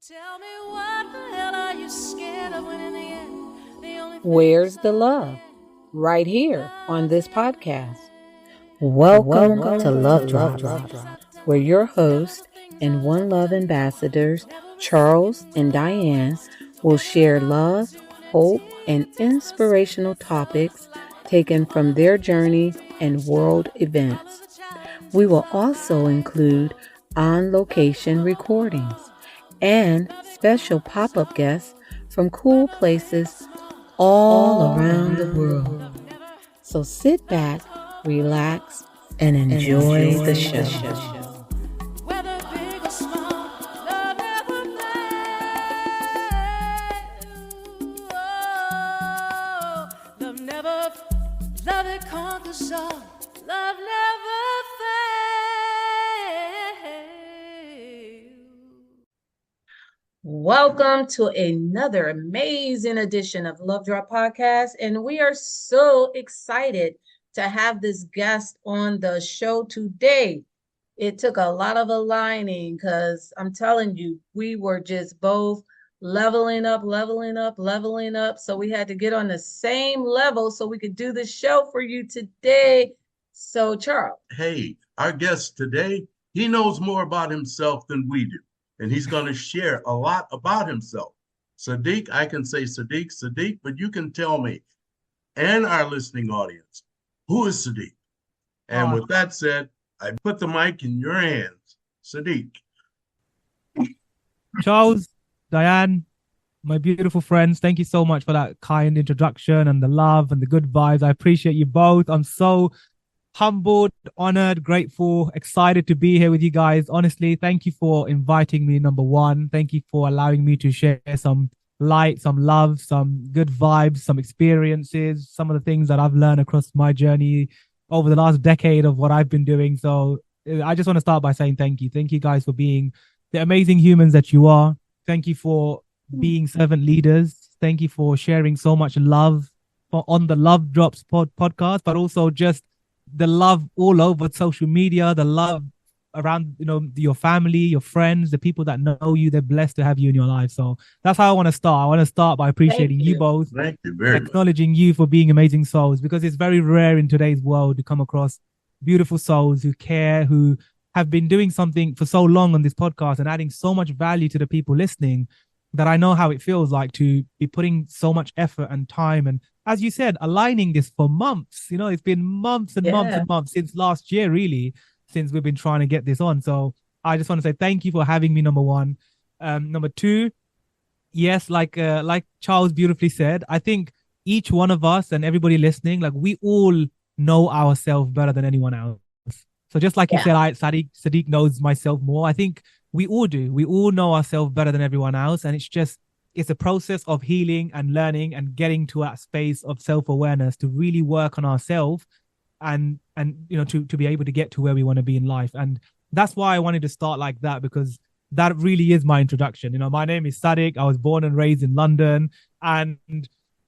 Tell me what the hell are you scared of when in the end the only Where's the love? Right here on this podcast. Welcome to Love Drops, where your hosts and One Love ambassadors, Charles and Diane, will share love, hope, and inspirational topics taken from their journey and world events. We will also include on-location recordings and special pop-up guests from cool places all around the world. So sit back, relax, and enjoy the show. whether big or small, love never fails. Oh, love it conquers all. Love never fails. Welcome to another amazing edition of Love Drop Podcast, and we are so excited to have this guest on the show today. It took a lot of aligning because I'm telling you, we were just both leveling up. So we had to get on the same level so we could do the show for you today. So, Charles. Hey, our guest today, he knows more about himself than we do, and he's going to share a lot about himself. Sadiq, I can say Sadiq, but you can tell me and our listening audience, who is Sadiq? And with that said, I put the mic in your hands. Sadiq. Charles, Diane, my beautiful friends, thank you so much for that kind introduction and the love and the good vibes. I appreciate you both. I'm so humbled, honored, grateful, excited to be here with you guys. Honestly, thank you for inviting me, number one. Thank you for allowing me to share some light, some love, some good vibes, some experiences, some of the things that I've learned across my journey over the last decade of what I've been doing. So I just want to start by saying thank you. Thank you guys for being the amazing humans that you are. Thank you for being servant leaders. Thank you for sharing so much love on the Love Drops podcast, but also just the love all over social media, the love around, your family, your friends, the people that know you. They're blessed to have you in your life. So that's how I want to start. I want to start by appreciating you both. Thank you very much. Acknowledging you for being amazing souls, because it's very rare in today's world to come across beautiful souls who care, who have been doing something for so long on this podcast and adding so much value to the people listening, that I know how it feels like to be putting so much effort and time, and as you said, aligning this for months. It's been months and months and months since last year, really, since we've been trying to get this on. So I just want to say thank you for having me, number one. Number two, yes, like Charles beautifully said, I think each one of us and everybody listening, like, we all know ourselves better than anyone else. So just like you said, Sadiq knows myself more. I think we all do. We all know ourselves better than everyone else. And it's a process of healing and learning and getting to that space of self-awareness to really work on ourselves and to be able to get to where we want to be in life. And that's why I wanted to start like that, because that really is my introduction. My name is Sadiq. I was born and raised in London, and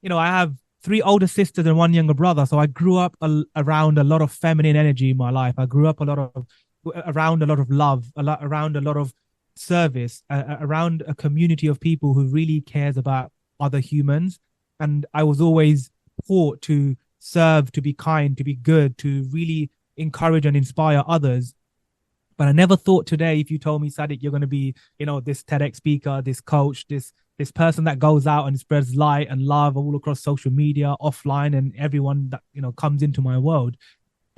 I have 3 older sisters and 1 younger brother. So I grew up around a lot of feminine energy in my life. I grew up around a lot of love, around a lot of service, around a community of people who really cares about other humans. And I was always taught to serve, to be kind, to be good, to really encourage and inspire others. But I never thought today, if you told me, Sadiq, you're going to be, this TEDx speaker, this coach, this person that goes out and spreads light and love all across social media, offline, and everyone that, comes into my world.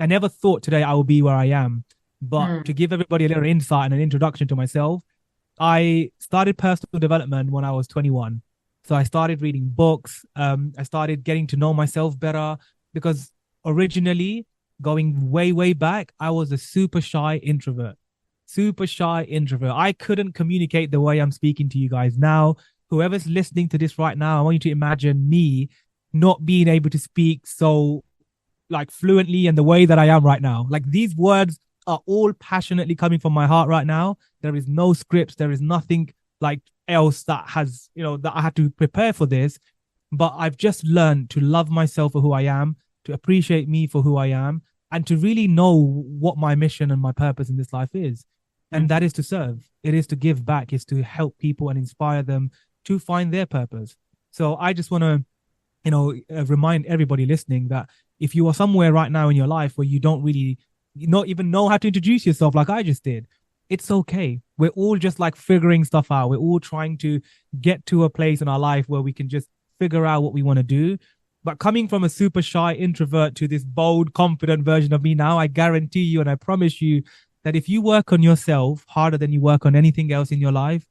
I never thought today I will be where I am. But to give everybody a little insight and an introduction to myself, I started personal development when I was 21. So I started reading books. I started getting to know myself better, because originally, going way back, I was a super shy introvert. I couldn't communicate the way I'm speaking to you guys now. Whoever's listening to this right now, I want you to imagine me not being able to speak so fluently and the way that I am right now. Like, these words are all passionately coming from my heart right now. There is no scripts. There is nothing else that has, that I had to prepare for this. But I've just learned to love myself for who I am, to appreciate me for who I am, and to really know what my mission and my purpose in this life is. And that is to serve. It is to give back. It's to help people and inspire them to find their purpose. So I just want to, remind everybody listening that if you are somewhere right now in your life where you don't really not even know how to introduce yourself like I just did, it's okay. We're all just like figuring stuff out. We're all trying to get to a place in our life where we can just figure out what we want to do. But coming from a super shy introvert to this bold, confident version of me now, I guarantee you and I promise you that if you work on yourself harder than you work on anything else in your life,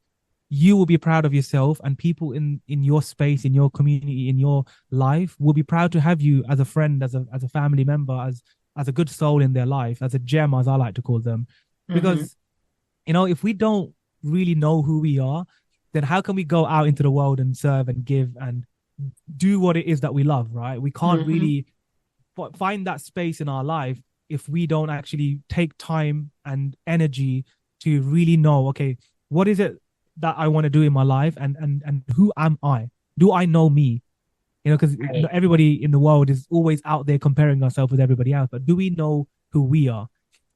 you will be proud of yourself, and people in your space, in your community, in your life will be proud to have you as a friend, as a family member, as a good soul in their life, as a gem, as I like to call them. Because, if we don't really know who we are, then how can we go out into the world and serve and give and do what it is that we love, right? We can't really find that space in our life if we don't actually take time and energy to really know, okay, what is it that I want to do in my life, and who am I? Do I know me? Because everybody in the world is always out there comparing ourselves with everybody else, but do we know who we are?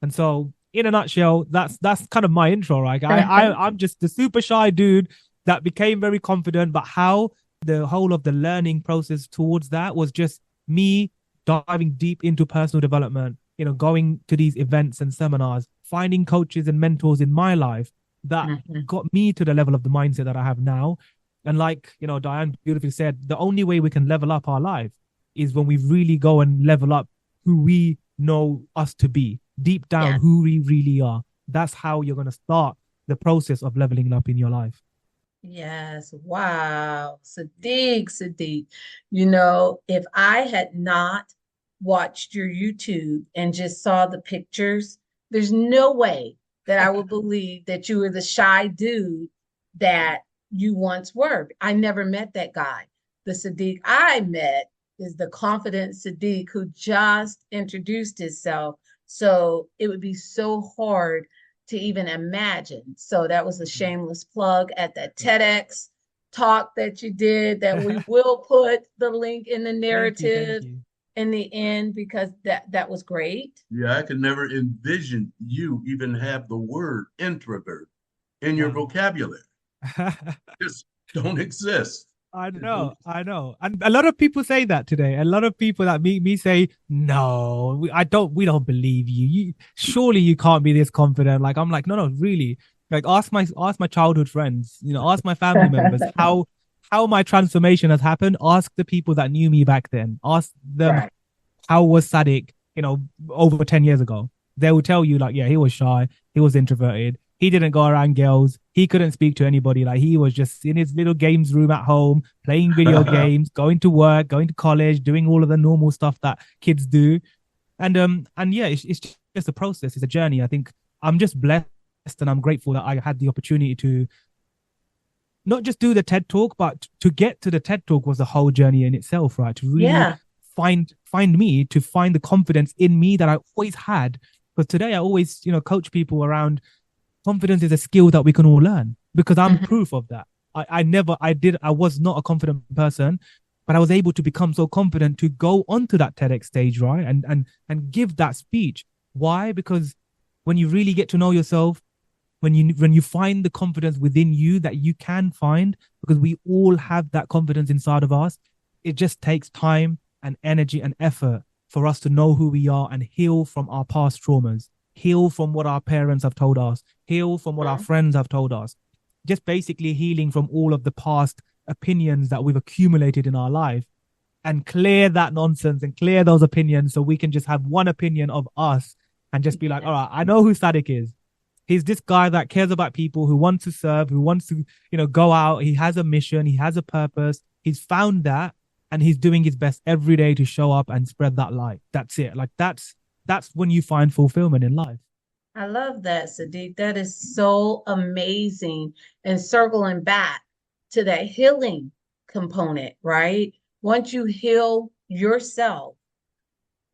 And so, in a nutshell, that's kind of my intro, right? I'm just the super shy dude that became very confident, but how the whole of the learning process towards that was just me diving deep into personal development, going to these events and seminars, finding coaches and mentors in my life that got me to the level of the mindset that I have now. And like, Diane beautifully said, the only way we can level up our life is when we really go and level up who we know us to be, deep down, who we really are. That's how you're going to start the process of leveling up in your life. Yes. Wow. Sadiq. If I had not watched your YouTube and just saw the pictures, there's no way that I would believe that you were the shy dude that you once were. I never met that guy. The Sadiq I met is the confident Sadiq who just introduced himself. So it would be so hard to even imagine. So that was a shameless plug at that TEDx talk that you did, that we will put the link in the narrative in the end, because that was great. Yeah, I could never envision you even have the word introvert in your vocabulary. Just don't exist. I know. And a lot of people say that today. A lot of people that meet me say, no, we don't believe you. Surely you can't be this confident. Like, I'm like, no, really. Like, ask my childhood friends, ask my family members how my transformation has happened. Ask the people that knew me back then. Ask them, how was Sadiq, over 10 years ago? They will tell you, like, yeah, he was shy. He was introverted. He didn't go around girls. He couldn't speak to anybody. Like, he was just in his little games room at home, playing video games, going to work, going to college, doing all of the normal stuff that kids do. And yeah, it's just a process. It's a journey. I think I'm just blessed and I'm grateful that I had the opportunity to not just do the TED Talk, but to get to the TED Talk was a whole journey in itself, right? To really find me, to find the confidence in me that I always had. But today I always, coach people around confidence is a skill that we can all learn, because I'm proof of that. I was not a confident person, but I was able to become so confident to go onto that TEDx stage, right? And give that speech. Why? Because when you really get to know yourself, when you find the confidence within you that you can find, because we all have that confidence inside of us, it just takes time and energy and effort for us to know who we are and heal from our past traumas, heal from what our parents have told us, heal from what our friends have told us. Just basically healing from all of the past opinions that we've accumulated in our life, and clear that nonsense and clear those opinions so we can just have one opinion of us and just be like, all right, I know who Sadiq is. He's this guy that cares about people, who wants to serve, who wants to, go out. He has a mission. He has a purpose. He's found that, and he's doing his best every day to show up and spread that light. That's it. Like, that's when you find fulfillment in life. I love that, Sadiq. That is so amazing. And circling back to that healing component, right? Once you heal yourself,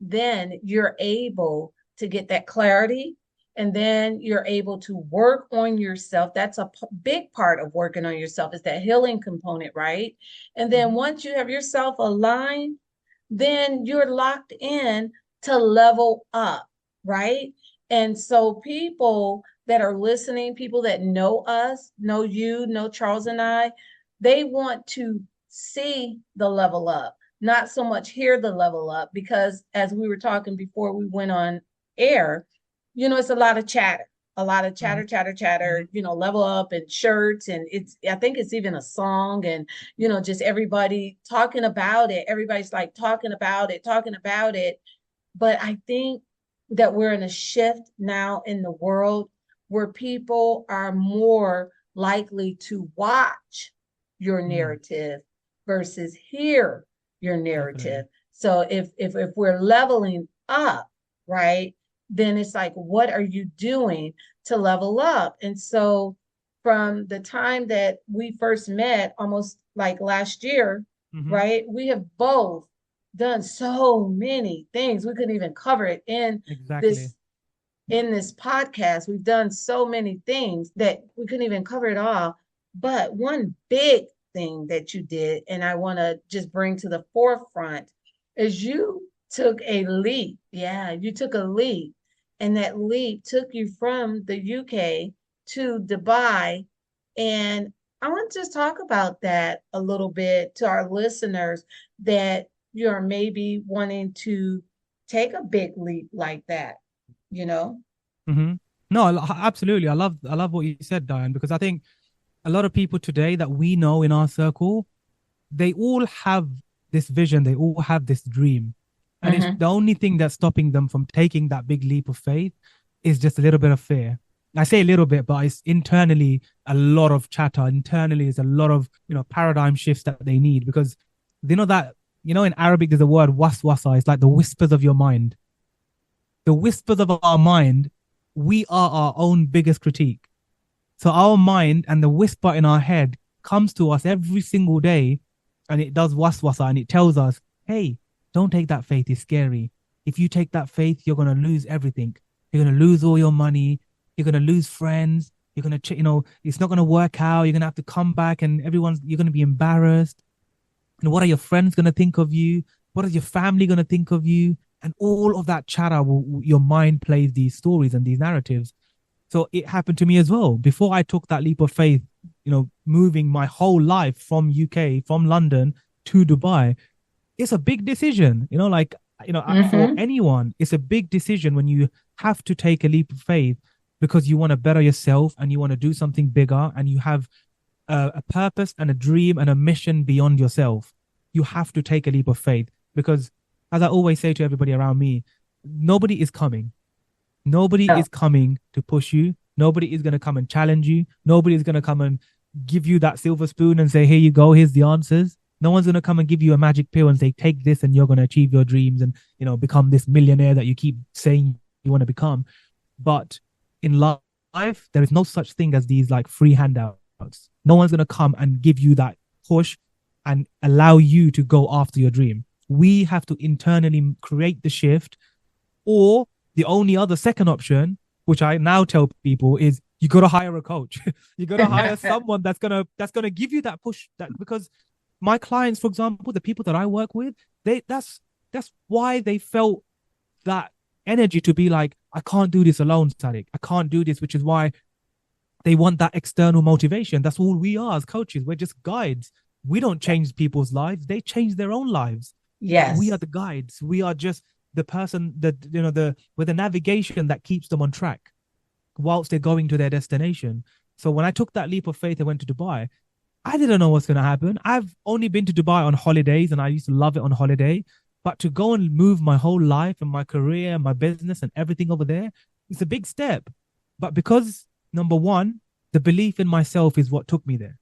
then you're able to get that clarity, and then you're able to work on yourself. That's a big part of working on yourself, is that healing component, right? And then once you have yourself aligned, then you're locked in to level up, right? And so people that are listening, people that know us, know you, know Charles and I, they want to see the level up, not so much hear the level up, because as we were talking before we went on air, it's a lot of chatter, a lot of Mhm. chatter, level up and shirts. And I think it's even a song, and, just everybody talking about it. Everybody's like talking about it, talking about it. But I think that we're in a shift now in the world where people are more likely to watch your Mm, narrative versus hear your definitely. narrative. So if we're leveling up, right, then it's like, what are you doing to level up? And so from the time that we first met, almost like last year, Hmm. right, we have both done so many things. We couldn't even cover it Exactly. this in this podcast. We've done so many things that we couldn't even cover it all. But one big thing that you did, and I want to just bring to the forefront, is you took a leap. Yeah, you took a leap. And that leap took you from the UK to Dubai. And I want to just talk about that a little bit to our listeners, that you're maybe wanting to take a big leap like that, you know? Hmm. No, absolutely. I love what you said, Diane, because I think a lot of people today that we know in our circle, they all have this vision, they all have this dream. And it's Mm-hmm. the only thing that's stopping them from taking that big leap of faith is just a little bit of fear. I say a little bit, but it's internally a lot of chatter. Internally is a lot of, paradigm shifts that they need, because that, in Arabic, there's a word waswasa. It's like the whispers of your mind. The whispers of our mind, we are our own biggest critique. So our mind and the whisper in our head comes to us every single day, and it does waswasa, and it tells us, hey, don't take that faith. It's scary. If you take that faith, you're going to lose everything. You're going to lose all your money. You're going to lose friends. You're going to, it's not going to work out. You're going to have to come back, and you're going to be embarrassed. And what are your friends going to think of you? What is your family going to think of you? And all of that chatter, your mind plays these stories and these narratives. So it happened to me as well. Before I took that leap of faith, moving my whole life from UK, from London to Dubai, it's a big decision. For Mm-hmm. anyone, it's a big decision when you have to take a leap of faith because you want to better yourself and you want to do something bigger and you have a purpose and a dream and a mission beyond yourself. You have to take a leap of faith because, as I always say to everybody around me, nobody is coming. Nobody Oh. is coming to push you. Nobody is going to come and challenge you. Nobody is going to come and give you that silver spoon and say, here you go, here's the answers. No one's going to come and give you a magic pill and say, take this and you're going to achieve your dreams and, become this millionaire that you keep saying you want to become. But in life, there is no such thing as these like free handouts. No one's going to come and give you that push and allow you to go after your dream. We have to internally create the shift, or the only other second option, which I now tell people, is you got to hire a coach. You got to hire someone that's gonna give you that push. That because my clients, for example, the people that I work with, that's why they felt that energy to be like, I can't do this alone, Sadiq. I can't do this, which is why they want that external motivation. That's all we are as coaches. We're just guides. We don't change people's lives; they change their own lives. But we are Yes. the guides. We are just the person that with the navigation that keeps them on track whilst they're going to their destination. So when I took that leap of faith and went to Dubai, I didn't know what's going to happen. I've only been to Dubai on holidays and I used to love it on holiday. But to go and move my whole life and my career, my business and everything over there, it's a big step. But because, number one, the belief in myself is what took me there.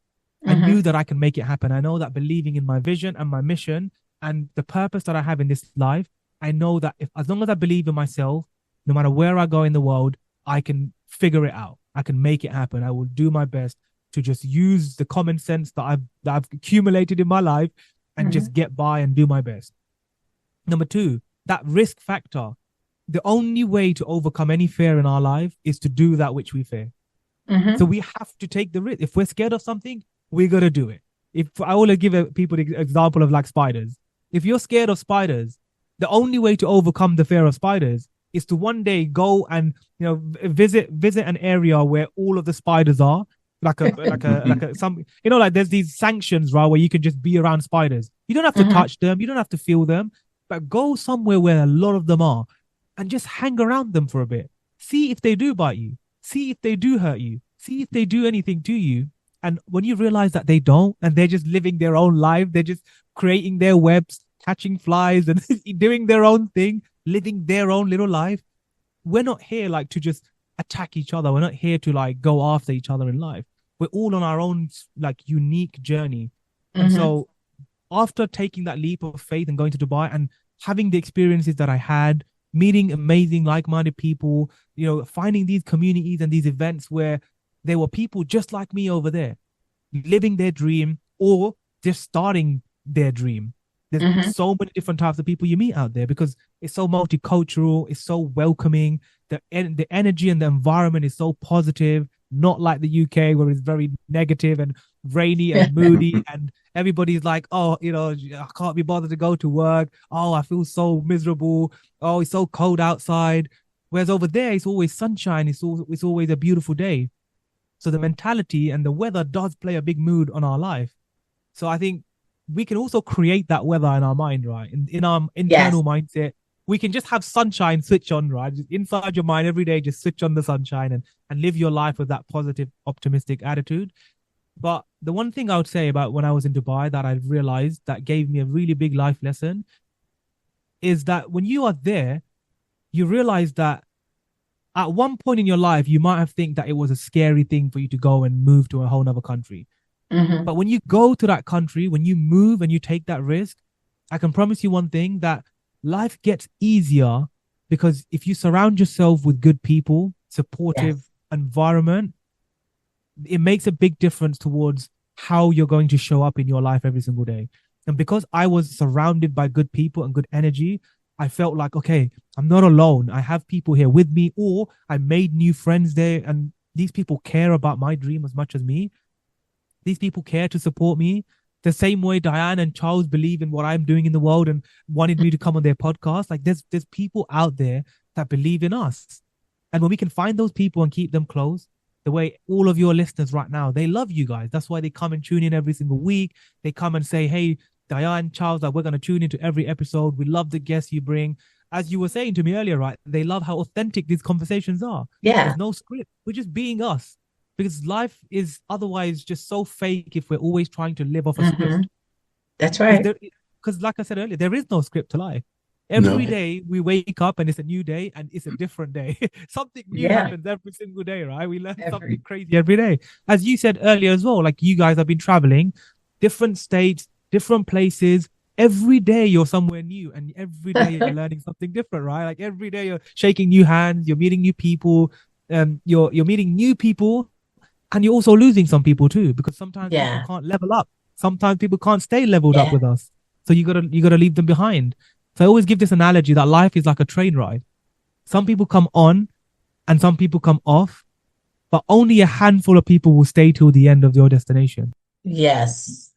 I knew Mm-hmm. that I can make it happen. I know that believing in my vision and my mission and the purpose that I have in this life, I know that if as long as I believe in myself, no matter where I go in the world, I can figure it out. I can make it happen. I will do my best to just use the common sense that I've accumulated in my life and Mm-hmm. just get by and do my best. Number two, that risk factor. The only way to overcome any fear in our life is to do that which we fear. So Mm-hmm. we have to take the risk. If we're scared of something, we got to do it. If I want to give people the example of like spiders, if you're scared of spiders, the only way to overcome the fear of spiders is to one day go and visit an area where all of the spiders are, some, like there's these sanctions, right, where you can just be around spiders. You don't have to touch them, you don't have to feel them, but go somewhere where a lot of them are and just hang around them for a bit. See if they do bite you. See if they do hurt you. See if they do anything to you. And when you realize that they don't, and they're just living their own life, they're just creating their webs, catching flies and doing their own thing, living their own little life. We're not here like to just attack each other. We're not here to like go after each other in life. We're all on our own like unique journey. And so after taking that leap of faith and going to Dubai and having the experiences that I had, meeting amazing like-minded people, finding these communities and these events where there were people just like me over there, living their dream or just starting their dream. There's so many different types of people you meet out there because it's so multicultural, it's so welcoming. The energy and the environment is so positive, not like the UK where it's very negative and rainy and moody and everybody's like, oh, I can't be bothered to go to work. Oh, I feel so miserable. Oh, it's so cold outside. Whereas over there, it's always sunshine. It's always a beautiful day. So the mentality and the weather does play a big mood on our life. So I think we can also create that weather in our mind, right? In our internal mindset, we can just have sunshine switch on, right? Just inside your mind every day, just switch on the sunshine and live your life with that positive, optimistic attitude. But the one thing I would say about when I was in Dubai that I realized that gave me a really big life lesson is that when you are there, you realize that at one point in your life, you might have think that it was a scary thing for you to go and move to a whole nother country. But when you go to that country, when you move and you take that risk, I can promise you one thing, that life gets easier because if you surround yourself with good people, supportive environment, it makes a big difference towards how you're going to show up in your life every single day. And because I was surrounded by good people and good energy, I felt like, okay, I'm not alone. I have people here with me, or I made new friends there. And these people care about my dream as much as me. These people care to support me the same way Diane and Charles believe in what I'm doing in the world and wanted me to come on their podcast. Like there's people out there that believe in us. And when we can find those people and keep them close, the way all of your listeners right now, they love you guys. That's why they come and tune in every single week. They come and say, hey, Diane, Charles, like, we're going to tune into every episode. We love the guests you bring. As you were saying to me earlier, right? They love how authentic these conversations are. Yeah. There's no script. We're just being us. Because life is otherwise just so fake if we're always trying to live off a script. That's right. Because like I said earlier, there is no script to life. Every day we wake up and it's a new day and it's a different day. Something new happens every single day, right? We learn something crazy every day. As you said earlier as well, like you guys have been traveling, different states, different places. Every day you're somewhere new and every day you're learning something different, right? Like every day you're shaking new hands, you're meeting new people, you're meeting new people. And you're also losing some people too, because sometimes people can't level up. Sometimes people can't stay leveled up with us. So you gotta leave them behind. So I always give this analogy that life is like a train ride. Some people come on and some people come off, but only a handful of people will stay till the end of your destination. Yes.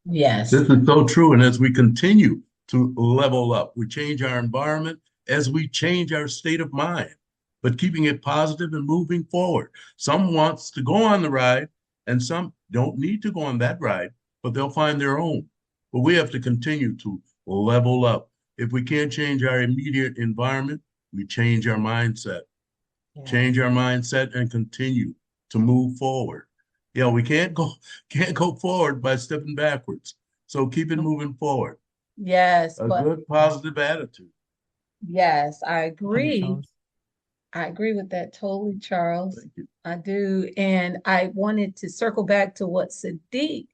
This is so true. And as we continue to level up, we change our environment as we change our state of mind, but keeping it positive and moving forward. Some wants to go on the ride and some don't need to go on that ride, but they'll find their own. But we have to continue to level up. If we can't change our immediate environment, we change our mindset. Change our mindset and continue to move forward. We can't go forward by stepping backwards. So keep it moving forward. Yes. A good positive attitude. Yes, I agree. I agree with that totally, Charles. Thank you. I do. And I wanted to circle back to what Sadiq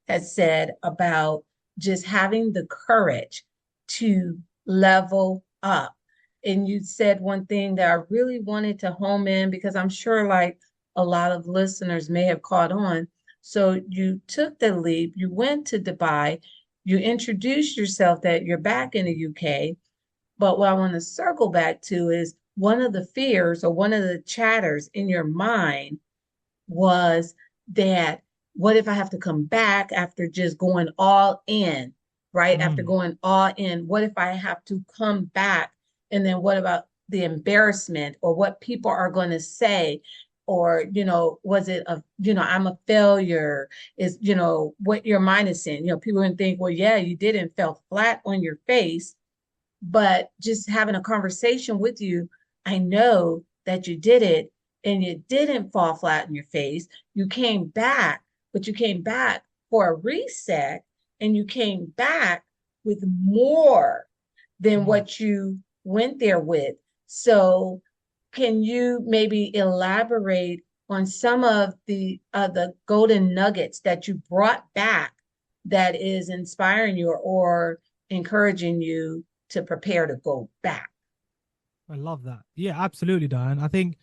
has said about just having the courage to level up. And you said one thing that I really wanted to home in because I'm sure like a lot of listeners may have caught on. So you took the leap, you went to Dubai, you introduced yourself that you're back in the UK. But what I want to circle back to is one of the fears or one of the chatters in your mind was that what if I have to come back after just going all in, right? After going all in, what if I have to come back? And then what about the embarrassment or what people are going to say, or was it I'm a failure, is what your mind is saying. People can think, well, yeah, you did and fell flat on your face, but just having a conversation with you, I know that you did it and you didn't fall flat in your face. You came back, but you came back for a reset, and you came back with more than what you went there with. So, can you maybe elaborate on some of the golden nuggets that you brought back that is inspiring you or encouraging you to prepare to go back? I love that. Yeah, absolutely, Diane. I think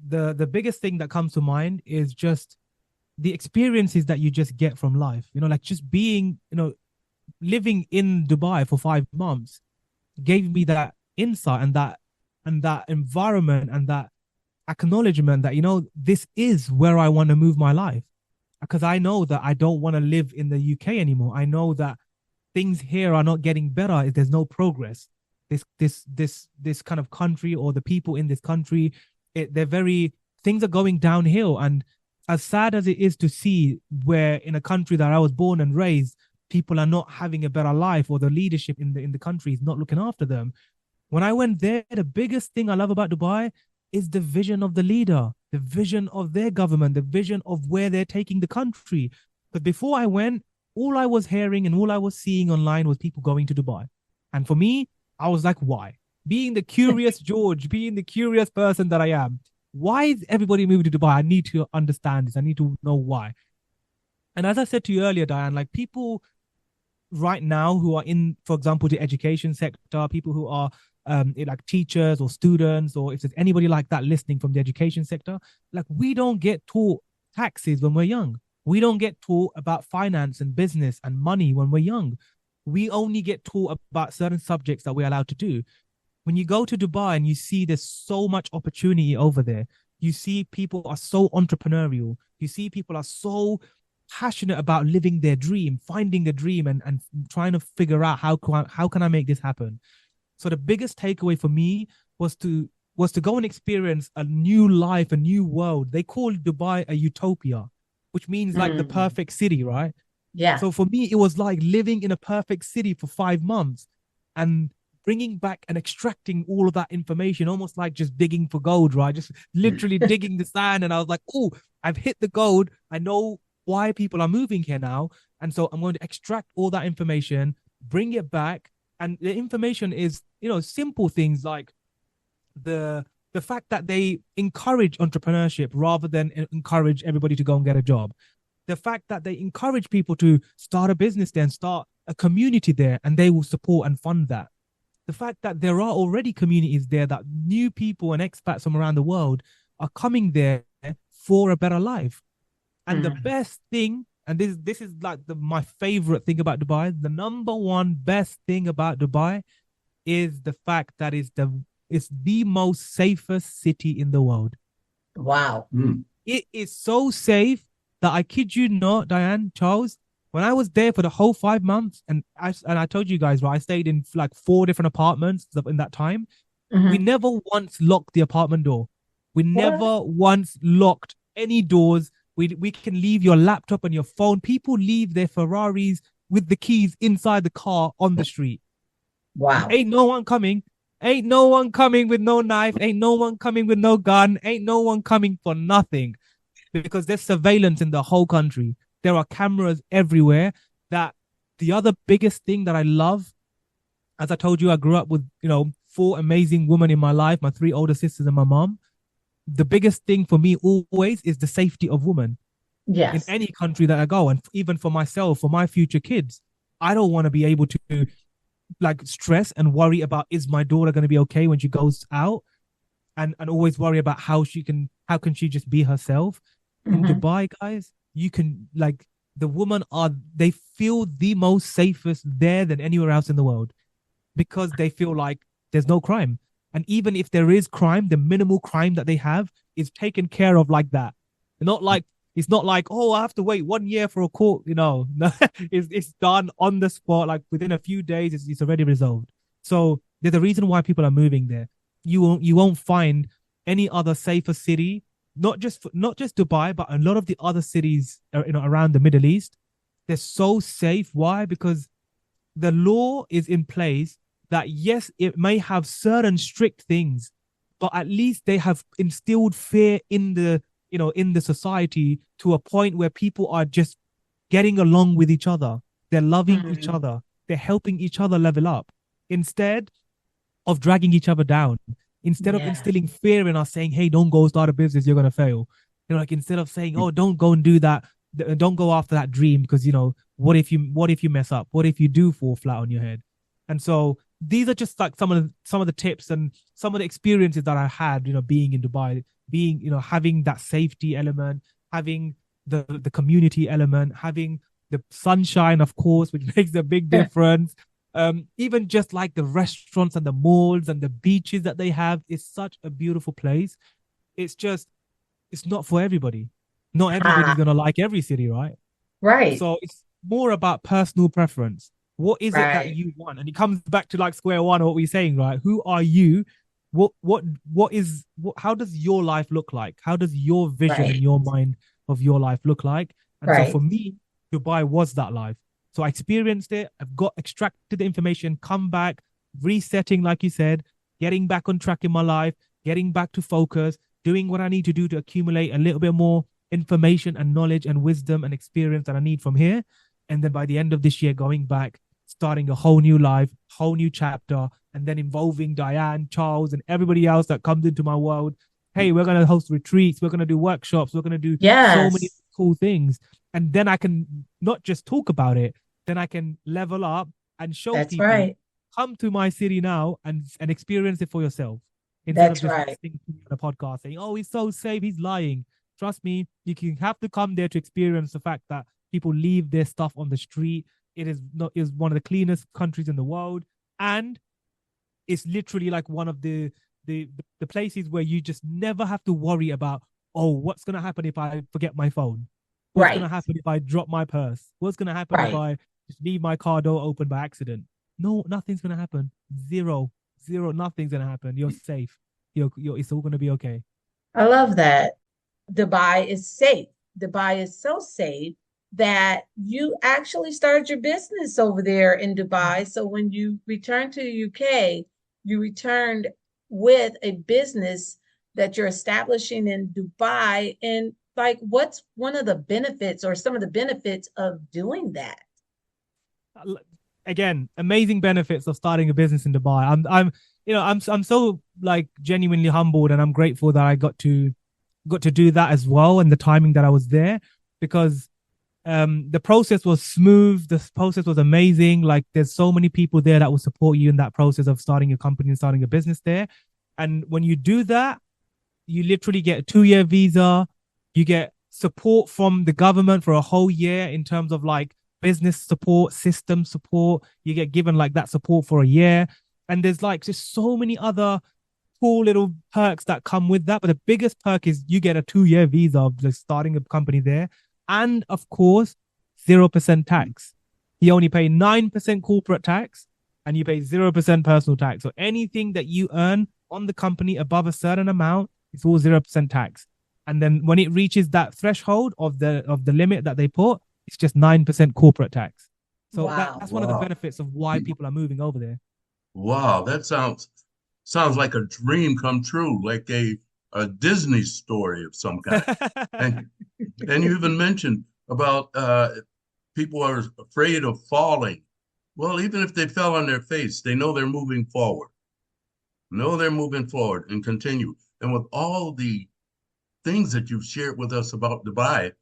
the biggest thing that comes to mind is just the experiences that you just get from life. Like just being, living in Dubai for 5 months gave me that insight and that environment and that acknowledgement that this is where I want to move my life, because I know that I don't want to live in the UK anymore. I know that things here are not getting better if there's no progress. This kind of country, or the people in this country, things are going downhill. And as sad as it is to see where in a country that I was born and raised, people are not having a better life, or the leadership in the country is not looking after them. When I went there, the biggest thing I love about Dubai is the vision of the leader, the vision of their government, the vision of where they're taking the country. But before I went, all I was hearing and all I was seeing online was people going to Dubai. And for me, I was like, why? Being the curious George, being the curious person that I am, why is everybody moving to Dubai? I need to understand this. I need to know why. And as I said to you earlier, Diane, like people right now who are in, for example, the education sector, people who are like teachers or students, or if there's anybody like that listening from the education sector, like we don't get taught taxes when we're young. We don't get taught about finance and business and money when we're young. We only get taught about certain subjects that we're allowed to do. When you go to Dubai and you see there's so much opportunity over there, you see people are so entrepreneurial. You see people are so passionate about living their dream, finding a dream, and trying to figure out how can I make this happen. So the biggest takeaway for me was to go and experience a new life, a new world. They call Dubai a utopia, which means like the perfect city, right? Yeah. So for me, it was like living in a perfect city for 5 months and bringing back and extracting all of that information, almost like just digging for gold, right? Just literally digging the sand. And I was like, oh, I've hit the gold. I know why people are moving here now. And so I'm going to extract all that information, bring it back. And the information is, simple things like the fact that they encourage entrepreneurship rather than encourage everybody to go and get a job. The fact that they encourage people to start a business there and start a community there, and they will support and fund that. The fact that there are already communities there, that new people and expats from around the world are coming there for a better life. And the best thing, and this is like my favorite thing about Dubai, the number one best thing about Dubai is the fact that it's the most safest city in the world. Wow. It is so safe that I kid you not, Diane, Charles, when I was there for the whole 5 months, and I told you guys, right, I stayed in like 4 different apartments in that time. We never once locked the apartment door. We never once locked any doors. We can leave your laptop and your phone. People leave their Ferraris with the keys inside the car on the street. Wow. Ain't no one coming. Ain't no one coming with no knife. Ain't no one coming with no gun. Ain't no one coming for nothing. Because there's surveillance in the whole country. There are cameras everywhere. That the other biggest thing that I love, as I told you, I grew up with, 4 amazing women in my life, my 3 older sisters and my mom. The biggest thing for me always is the safety of women. Yes. In any country that I go, and even for myself, for my future kids, I don't want to be able to like stress and worry about, is my daughter going to be okay when she goes out, and always worry about how can she just be herself. In Dubai, guys, you can, like, the women they feel the most safest there than anywhere else in the world, because they feel like there's no crime. And even if there is crime, the minimal crime that they have is taken care of like that. It's not like, oh, I have to wait 1 year for a court, No, it's done on the spot. Like within a few days, it's already resolved. So there's a reason why people are moving there. you won't find any other safer city, not just Dubai, but a lot of the other cities around the Middle East. They're so safe. Why? Because the law is in place that yes, it may have certain strict things, but at least they have instilled fear in the society to a point where people are just getting along with each other. They're loving each Mm, other. They're helping each other level up instead of dragging each other down. Instead of yeah. instilling fear in us, saying, "Hey, don't go start a business, you're gonna fail." Like instead of saying, "Oh, don't go and do that, don't go after that dream because what if you mess up? What if you do fall flat on your head?" And so these are just like some of the tips and some of the experiences that I had, being in Dubai, being having that safety element, having the community element, having the sunshine, of course, which makes a big difference. Even just like the restaurants and the malls and the beaches that they have is such a beautiful place. It's just, it's not for everybody. Not everybody's Ah, gonna like every city, right? right, So it's more about personal preference. What is it that right, you want? And it comes back to like square one of what we're saying, right? Who are you? How does your life look like? How does your vision in right, your mind of your life look like? And so for right. me, Dubai was that life. So I experienced it. I've got extracted the information, come back, resetting, like you said, getting back on track in my life, getting back to focus, doing what I need to do to accumulate a little bit more information and knowledge and wisdom and experience that I need from here. And then by the end of this year, going back, starting a whole new life, whole new chapter, and then involving Diane, Charles, and everybody else that comes into my world. Hey, we're going to host retreats. We're going to do workshops. We're going to do so many Yes, cool things. And then I can not just talk about it, then I can level up and show that's people, right. come to my city now and experience it for yourself instead of That's just right. listening to the podcast saying, "Oh, he's so safe, he's lying." Trust me, you can have to come there to experience the fact that people leave their stuff on the street. It is one of the cleanest countries in the world, and it's literally like one of the places where you just never have to worry about, oh, what's gonna happen if I forget my phone? What's gonna Right, happen if I drop my purse? What's gonna happen if right. I just leave my car door open by accident? No, nothing's gonna happen. Zero, zero, nothing's gonna happen. You're safe. It's all gonna be okay. I love that. Dubai is safe. Dubai is so safe that you actually started your business over there in Dubai. So when you returned to the UK, you returned with a business that you're establishing in Dubai. And like, what's one of the benefits or some of the benefits of doing that? Again, amazing benefits of starting a business in Dubai. I'm so like genuinely humbled, and I'm grateful that I got to do that as well, and the timing that I was there, because the process was smooth. The process was amazing. Like there's so many people there that will support you in that process of starting a company and starting a business there. And when you do that, you literally get a 2 year visa. You get support from the government for a whole year in terms of like business support, system support. You get given like that support for a year. And there's like just so many other cool little perks that come with that. But the biggest perk is you get a 2 year visa of just starting a company there. And of course, 0% tax. You only pay 9% corporate tax and you pay 0% personal tax. So anything that you earn on the company above a certain amount, it's all 0% tax. And then when it reaches that threshold of the limit that they put, it's just 9% corporate tax. So Wow. that's one of the Wow. benefits of why people are moving over there. Wow, that sounds like a dream come true, like a Disney story of some kind. And and you even mentioned about people are afraid of falling. Well, even if they fell on their face, they know they're moving forward. Know they're moving forward and continue. And with all the things that you've shared with us about Dubai,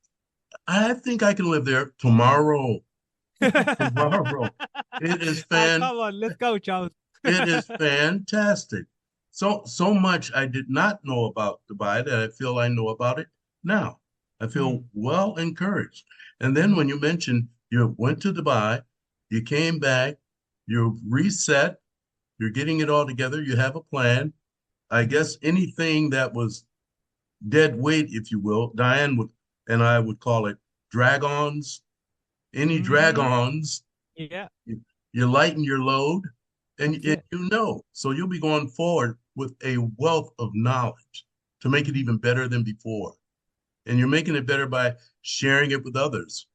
I think I can live there tomorrow. Tomorrow. It is Oh, fan come on, let's go, Charles. It is fantastic. So much I did not know about Dubai that I feel I know about it now. I feel Mm, well encouraged. And then mhm. when you mentioned you went to Dubai, you came back, you reset, you're getting it all together, you have a plan. I Mhm. guess anything that was dead weight, if you will, Diane would and I would call it drag-ons, any Mhm. drag-ons, Yeah, you lighten your load and that's it. so you'll be going forward with a wealth of knowledge to make it even better than before. And you're making it better by sharing it with others.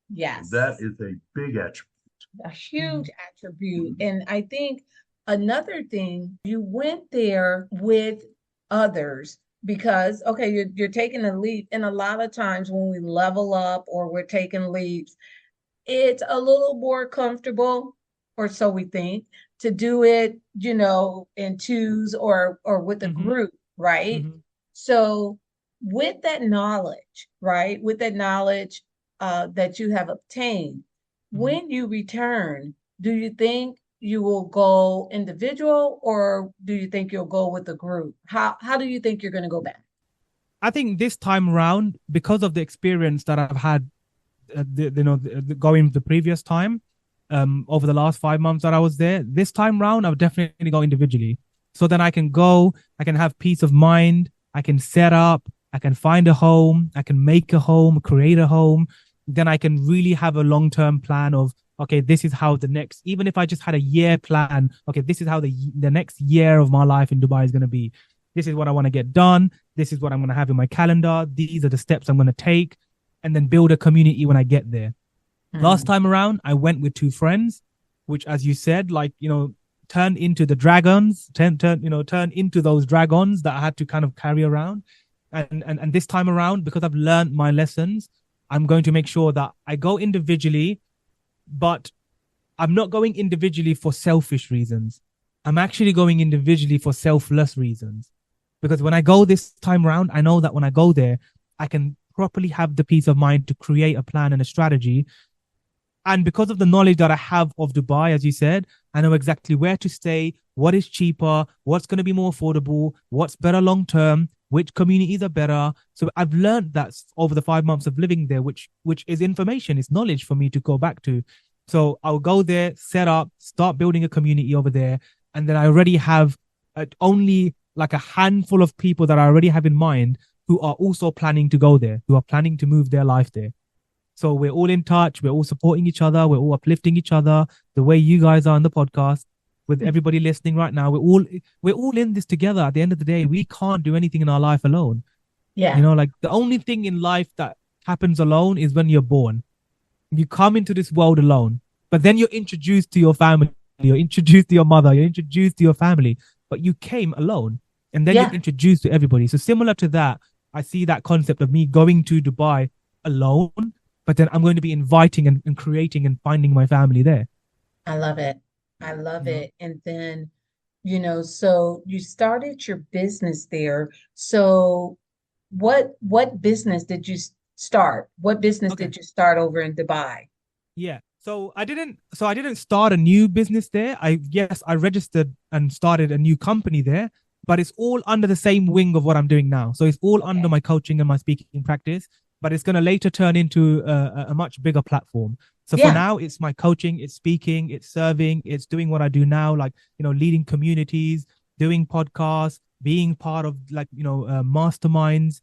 Yes. That is a big attribute. A huge attribute. And I think another thing, you went there with others because, okay, you're taking a leap. And a lot of times when we level up or we're taking leaps, it's a little more comfortable, or so we think, to do it, in twos or with a group, right? So with that knowledge, right? With that knowledge that you have obtained, when you return, do you think you will go individual or do you think you'll go with a group? How do you think you're going to go back? I think this time around, because of the experience that I've had, going the previous time, over the last 5 months that I was there, this time round, I would definitely go individually. So then I can go, I can have peace of mind, I can set up, I can find a home, I can make a home, create a home. Then I can really have a long-term plan of, okay, this is how the next, even if I just had a year plan, okay, this is how the next year of my life in Dubai is going to be. This is what I want to get done. This is what I'm going to have in my calendar. These are the steps I'm going to take, and then build a community when I get there. Last time around, I went with 2 friends, which, as you said, turned into the dragons, turn into those dragons that I had to kind of carry around. And this time around, because I've learned my lessons, I'm going to make sure that I go individually, but I'm not going individually for selfish reasons. I'm actually going individually for selfless reasons. Because when I go this time around, I know that when I go there, I can properly have the peace of mind to create a plan and a strategy. And because of the knowledge that I have of Dubai, as you said, I know exactly where to stay, what is cheaper, what's going to be more affordable, what's better long term, which communities are better. So I've learned that over the 5 months of living there, which is information, it's knowledge for me to go back to. So I'll go there, set up, start building a community over there. And then I already have only like a handful of people that I already have in mind who are also planning to go there, who are planning to move their life there. So we're all in touch. We're all supporting each other. We're all uplifting each other the way you guys are on the podcast with everybody listening right now. We're all in this together. At the end of the day, we can't do anything in our life alone. Yeah. The only thing in life that happens alone is when you're born. You come into this world alone, but then you're introduced to your family. You're introduced to your mother. You're introduced to your family, but you came alone, and then you're introduced to everybody. So similar to that, I see that concept of me going to Dubai alone, but then I'm going to be inviting and creating and finding my family there. I love it. I love it. And then, so you started your business there. So what business did you start? What business did you start over in Dubai? Yeah. So I didn't start a new business there. I registered and started a new company there, but it's all under the same wing of what I'm doing now. So it's all under my coaching and my speaking practice, but it's going to later turn into a much bigger platform. So for now, it's my coaching, it's speaking, it's serving, it's doing what I do now, like, leading communities, doing podcasts, being part of masterminds.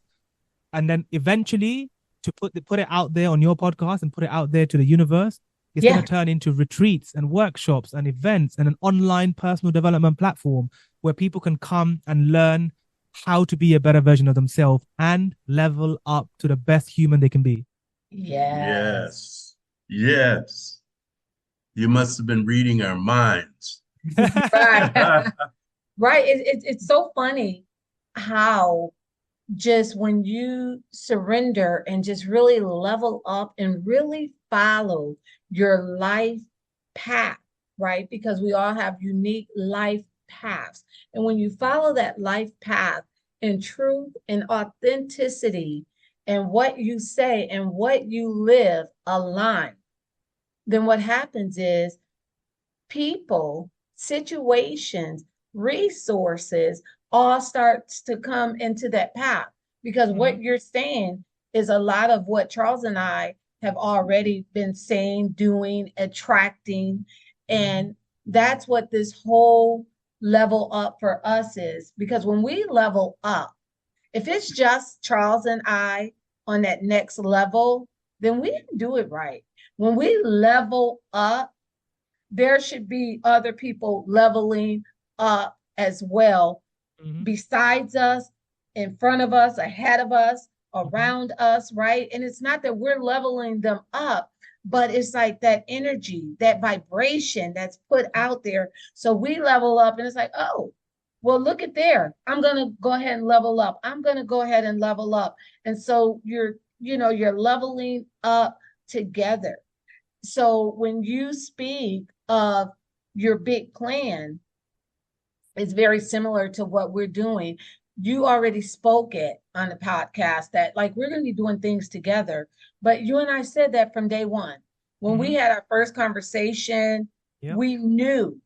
And then eventually to put it out there on your podcast and put it out there to the universe, it's going to turn into retreats and workshops and events and an online personal development platform where people can come and learn how to be a better version of themselves and level up to the best human they can be. Yes. Yes. You must have been reading our minds. Right. Right. It's so funny how just when you surrender and just really level up and really follow your life path, right? Because we all have unique life paths. And when you follow that life path in truth and authenticity, and what you say and what you live align, then what happens is people, situations, resources all starts to come into that path, because what you're saying is a lot of what Charles and I have already been saying, doing, attracting. And that's what this whole level up for us is, because when we level up, if it's just Charles and I on that next level, then we didn't do it right. When we level up, there should be other people leveling up as well, Mm-hmm. besides us, in front of us, ahead of us, around us, right? And it's not that we're leveling them up, but it's like that energy, that vibration that's put out there. So we level up and it's like, oh, well, look at there. I'm going to go ahead and level up. I'm going to go ahead and level up. And so you're leveling up together. So when you speak of your big plan, it's very similar to what we're doing. You already spoke it on the podcast that like we're going to be doing things together. But you and I said that from day one. When we Mm-hmm. had our first conversation, Yep. we knew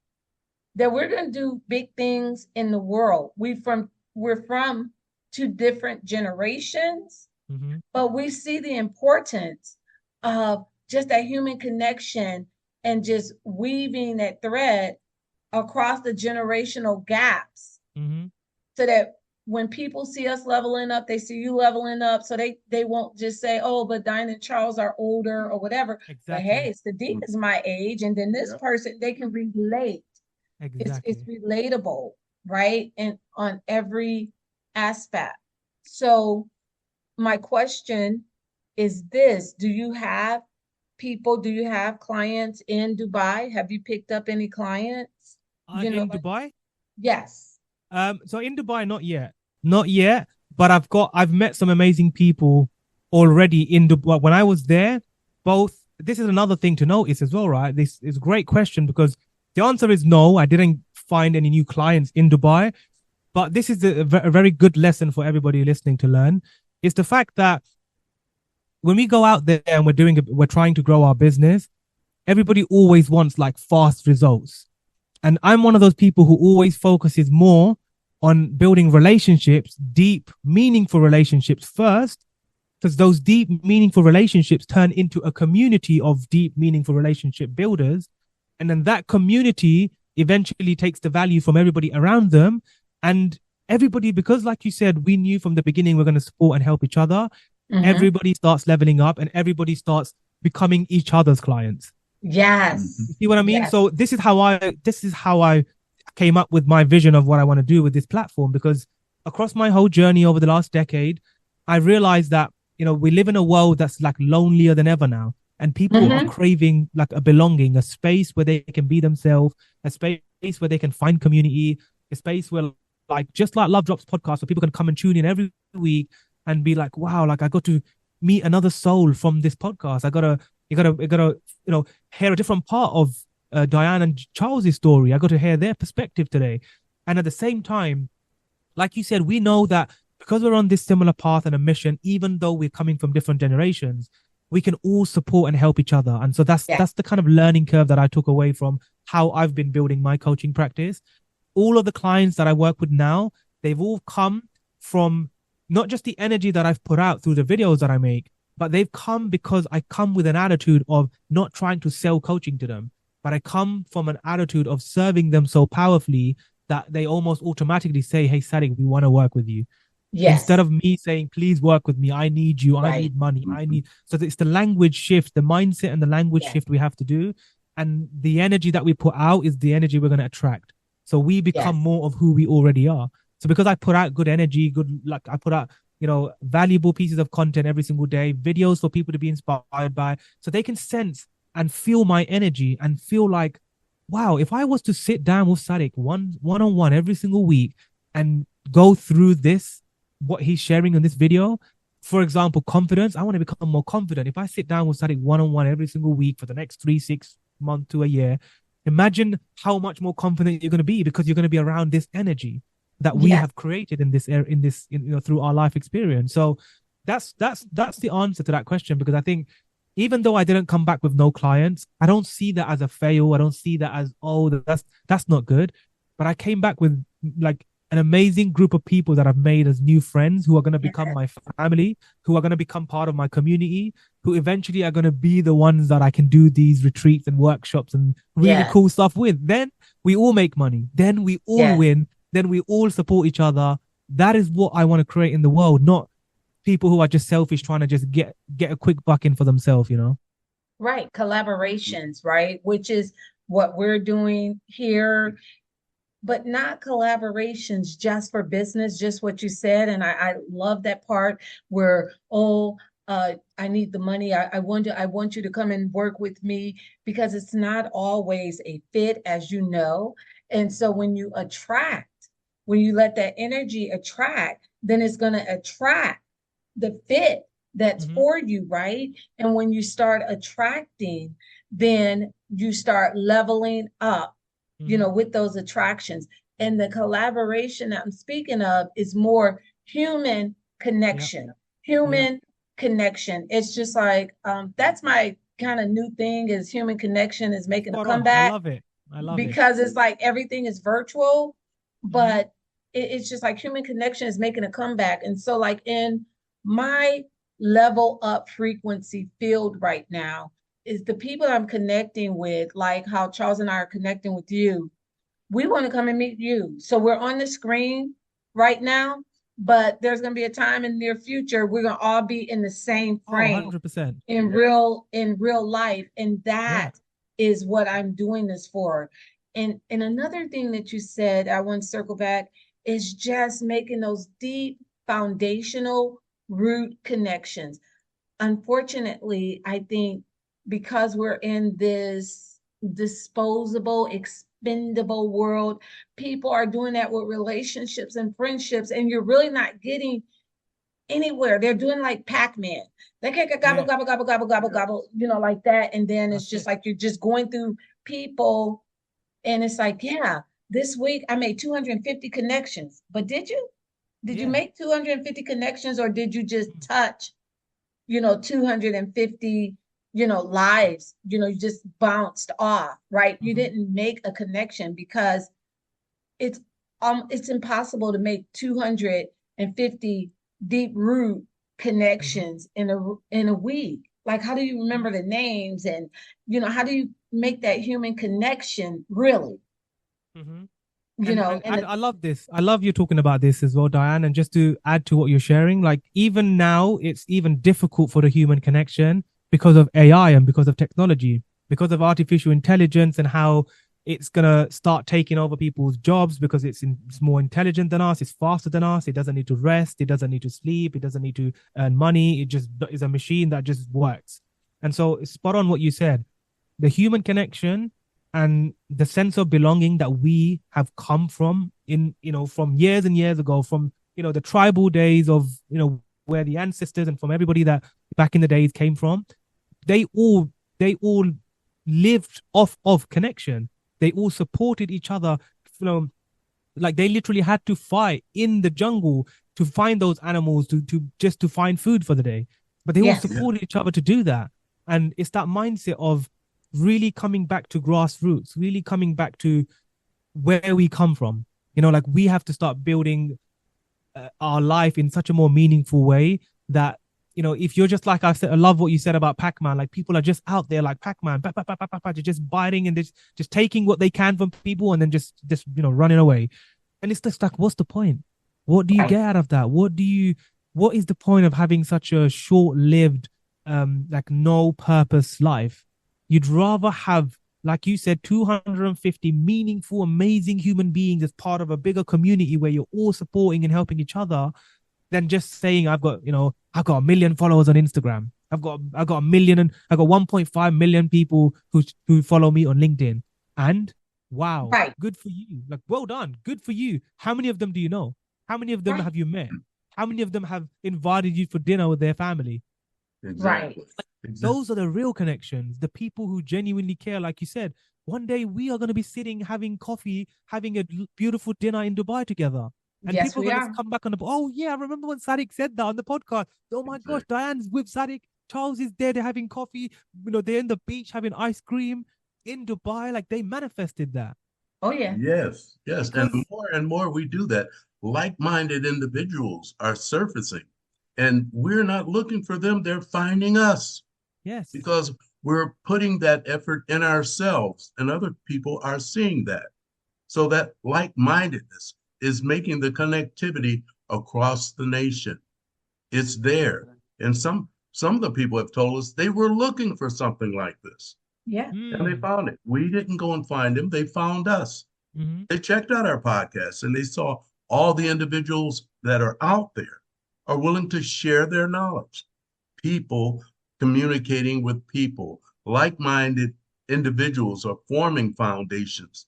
that we're going to do big things in the world. We're from two different generations, Mm-hmm. but we see the importance of just that human connection and just weaving that thread across the generational gaps Mm-hmm. so that when people see us leveling up, they see you leveling up. So they won't just say, oh, but Diana and Charles are older or whatever. But Exactly. hey, Sadiq is my age. And then this person, they can relate. It's Exactly. relatable, right? And on every aspect. So my question is this: do you have clients in Dubai? Have you picked up any clients? You know, In Dubai. yes. So in Dubai, not yet. But I've met some amazing people already in Dubai. When I was there, both. This is another thing to notice as well, right? This is a great question because the answer is no. I didn't find any new clients in Dubai, but this is a very good lesson for everybody listening to learn. Is the fact that when we go out there and we're trying to grow our business, everybody always wants like fast results. And I'm one of those people who always focuses more on building relationships, deep, meaningful relationships first, because those deep, meaningful relationships turn into a community of deep, meaningful relationship builders. And then that community eventually takes the value from everybody around them. And everybody, because like you said, we knew from the beginning we're going to support and help each other. Mm-hmm. Everybody starts leveling up and everybody starts becoming each other's clients. Yes. You see what I mean? Yes. So this is how I came up with my vision of what I want to do with this platform, because across my whole journey over the last decade, I realized that, we live in a world that's like lonelier than ever now. And people are craving like a belonging, a space where they can be themselves, a space where they can find community, a space where like, just like Love Drops podcast, where people can come and tune in every week and be like, wow, like I got to meet another soul from this podcast. You gotta, hear a different part of Diane and Charles's story. I got to hear their perspective today. And at the same time, like you said, we know that because we're on this similar path and a mission, even though we're coming from different generations, we can all support and help each other. And so that's the kind of learning curve that I took away from how I've been building my coaching practice. All of the clients that I work with now, they've all come from not just the energy that I've put out through the videos that I make, but they've come because I come with an attitude of not trying to sell coaching to them, but I come from an attitude of serving them so powerfully that they almost automatically say, hey, Sadiq, we want to work with you. Yes. Instead of me saying, please work with me, I need you, I need money, So it's the language shift, the mindset and the language shift we have to do. And the energy that we put out is the energy we're going to attract. So we become more of who we already are. So because I put out good energy, I put out, valuable pieces of content every single day, videos for people to be inspired by, so they can sense and feel my energy and feel like, wow, if I was to sit down with Sadiq one-on-one every single week and go through what he's sharing in this video, for example, confidence, I want to become more confident. If I sit down with Sadiq one-on-one every single week for the next 3-6 months to a year, imagine how much more confident you're going to be, because you're going to be around this energy that we have created through our life experience. So that's the answer to that question, because I think even though I didn't come back with no clients, I don't see that as a fail. I don't see that as, that's not good. But I came back with like an amazing group of people that I've made as new friends, who are going to become my family, who are going to become part of my community, who eventually are going to be the ones that I can do these retreats and workshops and really cool stuff with. Then we all make money. Then we all win. Then we all support each other. That is what I want to create in the world, not people who are just selfish, trying to just get a quick buck in for themselves, Right. Collaborations, right? Which is what we're doing here. but not collaborations just for business, just what you said. And I love that part where, oh, I need the money. I want you to come and work with me, because it's not always a fit, as you know. And so when you let that energy attract, then it's going to attract the fit that's Mm-hmm. for you, right? And when you start attracting, then you start leveling up, Mm-hmm. with those attractions. And the collaboration that I'm speaking of is more human Yep. connection. Yep. Human connection. It's just like that's my kind of new thing, is human connection is making a Spot on. I comeback, love it. I love it. because it's like everything is virtual, Mm-hmm. but it's just like human connection is making a comeback. And so, like, in my level up frequency field right now, is the people I'm connecting with, like how Charles and I are connecting with you. We want to come and meet you. So we're on the screen right now, but there's going to be a time in the near future we're going to all be in the same Oh, frame 100%. in real life, and Yeah. that is what I'm doing this for. And another thing that you said, I want to circle back, is just making those deep foundational root connections. Unfortunately, I think because we're in this disposable, expendable world, people are doing that with relationships and friendships, and you're really not getting anywhere. They're doing like Pac-Man. They can gobble, Yeah. gobble, gobble, gobble, gobble, gobble, like that. And then it's That's just it. like you're just going through people. And it's like, yeah, this week I made 250 connections. But did you? Did you Yeah. make 250 connections, or did you just Mm. touch, 250, lives? You just bounced off, right? You Mm-hmm. didn't make a connection, because it's it's impossible to make 250 deep root Mm-hmm. connections in a week. Like, how do you Mm-hmm. remember the names, and how do you make that human connection really? Mm-hmm. You And know, and and I love this. I love you talking about this as well, Diane. And just to add to what you're sharing, like even now, it's even difficult for the human connection because of AI and because of technology, because of artificial intelligence and how it's gonna start taking over people's jobs because it's more intelligent than us, it's faster than us, it doesn't need to rest, it doesn't need to sleep, it doesn't need to earn money, it just is a machine that just works. And so it's spot on what you said, the human connection and the sense of belonging that we have come from in from years and years ago, from the tribal days of where the ancestors and from everybody that back in the days came from. They all they all lived off of connection. They all supported each other. Like they literally had to fight in the jungle to find those animals to just to find food for the day, but they all yes, Yeah. supported each other to do that. And it's that mindset of really coming back to grassroots, really coming back to where we come from. Like we have to start building our life in such a more meaningful way that if you're just like I said, I love what you said about Pac-Man. Like people are just out there like Pac-Man, they're just biting and just taking what they can from people and then just running away. And it's just like, what's the point? What do you right, get out of that? What is the point of having such a short-lived, like no purpose life? You'd rather have, like you said, 250 meaningful, amazing human beings as part of a bigger community where you're all supporting and helping each other than just saying, I've got a million followers on Instagram. I've got a million and I got 1.5 million people who follow me on LinkedIn. And wow, right, good for you. Like, well done. Good for you. How many of them do you know? How many of them right, have you met? How many of them have invited you for dinner with their family? right. Exactly. Exactly. Those are the real connections, the people who genuinely care. Like you said, one day we are going to be sitting, having coffee, having a beautiful dinner in Dubai together. And Yes, people are we going to are. come back on oh, yeah, I remember when Sadiq said that on the podcast. Oh my gosh, Exactly. Diane's with Sadiq. Charles is there. They're having coffee. They're in the beach having ice cream in Dubai. Like they manifested that Oh, yeah. Yes, yes. because, And more we do that, like-minded individuals are surfacing. And we're not looking for them, they're finding us yes. because we're putting that effort in ourselves, and other people are seeing that. So that like-mindedness is making the connectivity across the nation. It's there. And some of the people have told us they were looking for something like this Yeah. and they Hmm. found it. We didn't go and find them, they found us. Mm-hmm. They checked out our podcast and they saw all the individuals that are out there are willing to share their knowledge. People communicating with people, like-minded individuals are forming foundations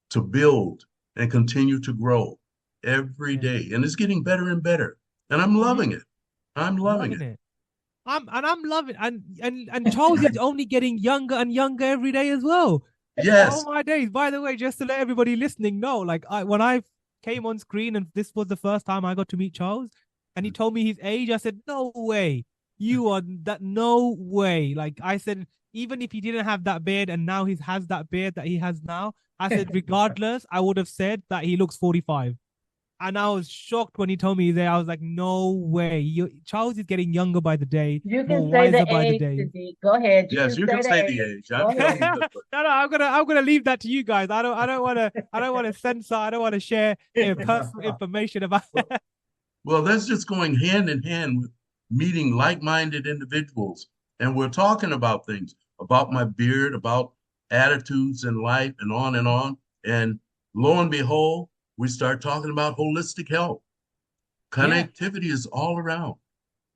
to build and continue to grow every Yeah. day. And it's getting better and better. And I'm Mm-hmm. loving it. I'm loving Loving it. it. I'm loving and Charles is only getting younger and younger every day as well. Oh Yes. my days. By the way, just to let everybody listening know, like when I came on screen and this was the first time I got to meet Charles and he told me his age, I said, no way. You are that no way. Like I said, even if he didn't have that beard and now he has that beard that he has now, I said, regardless, I would have said that he looks 45. And I was shocked when he told me that. I was like, no way. Charles is getting younger by the day, You more can say the wiser by the age, day. Sadiq. Go ahead. You Yes, can you say can the say the age. age. Go I'm ahead. telling No, no, I'm gonna leave that to you guys. I don't want to censor. I don't want to share personal you. information about. Well, that's just going hand in hand with meeting like-minded individuals. And we're talking about things, about my beard, about attitudes in life, and on and on. And lo and behold, we start talking about holistic health. Yeah, Connectivity is all around,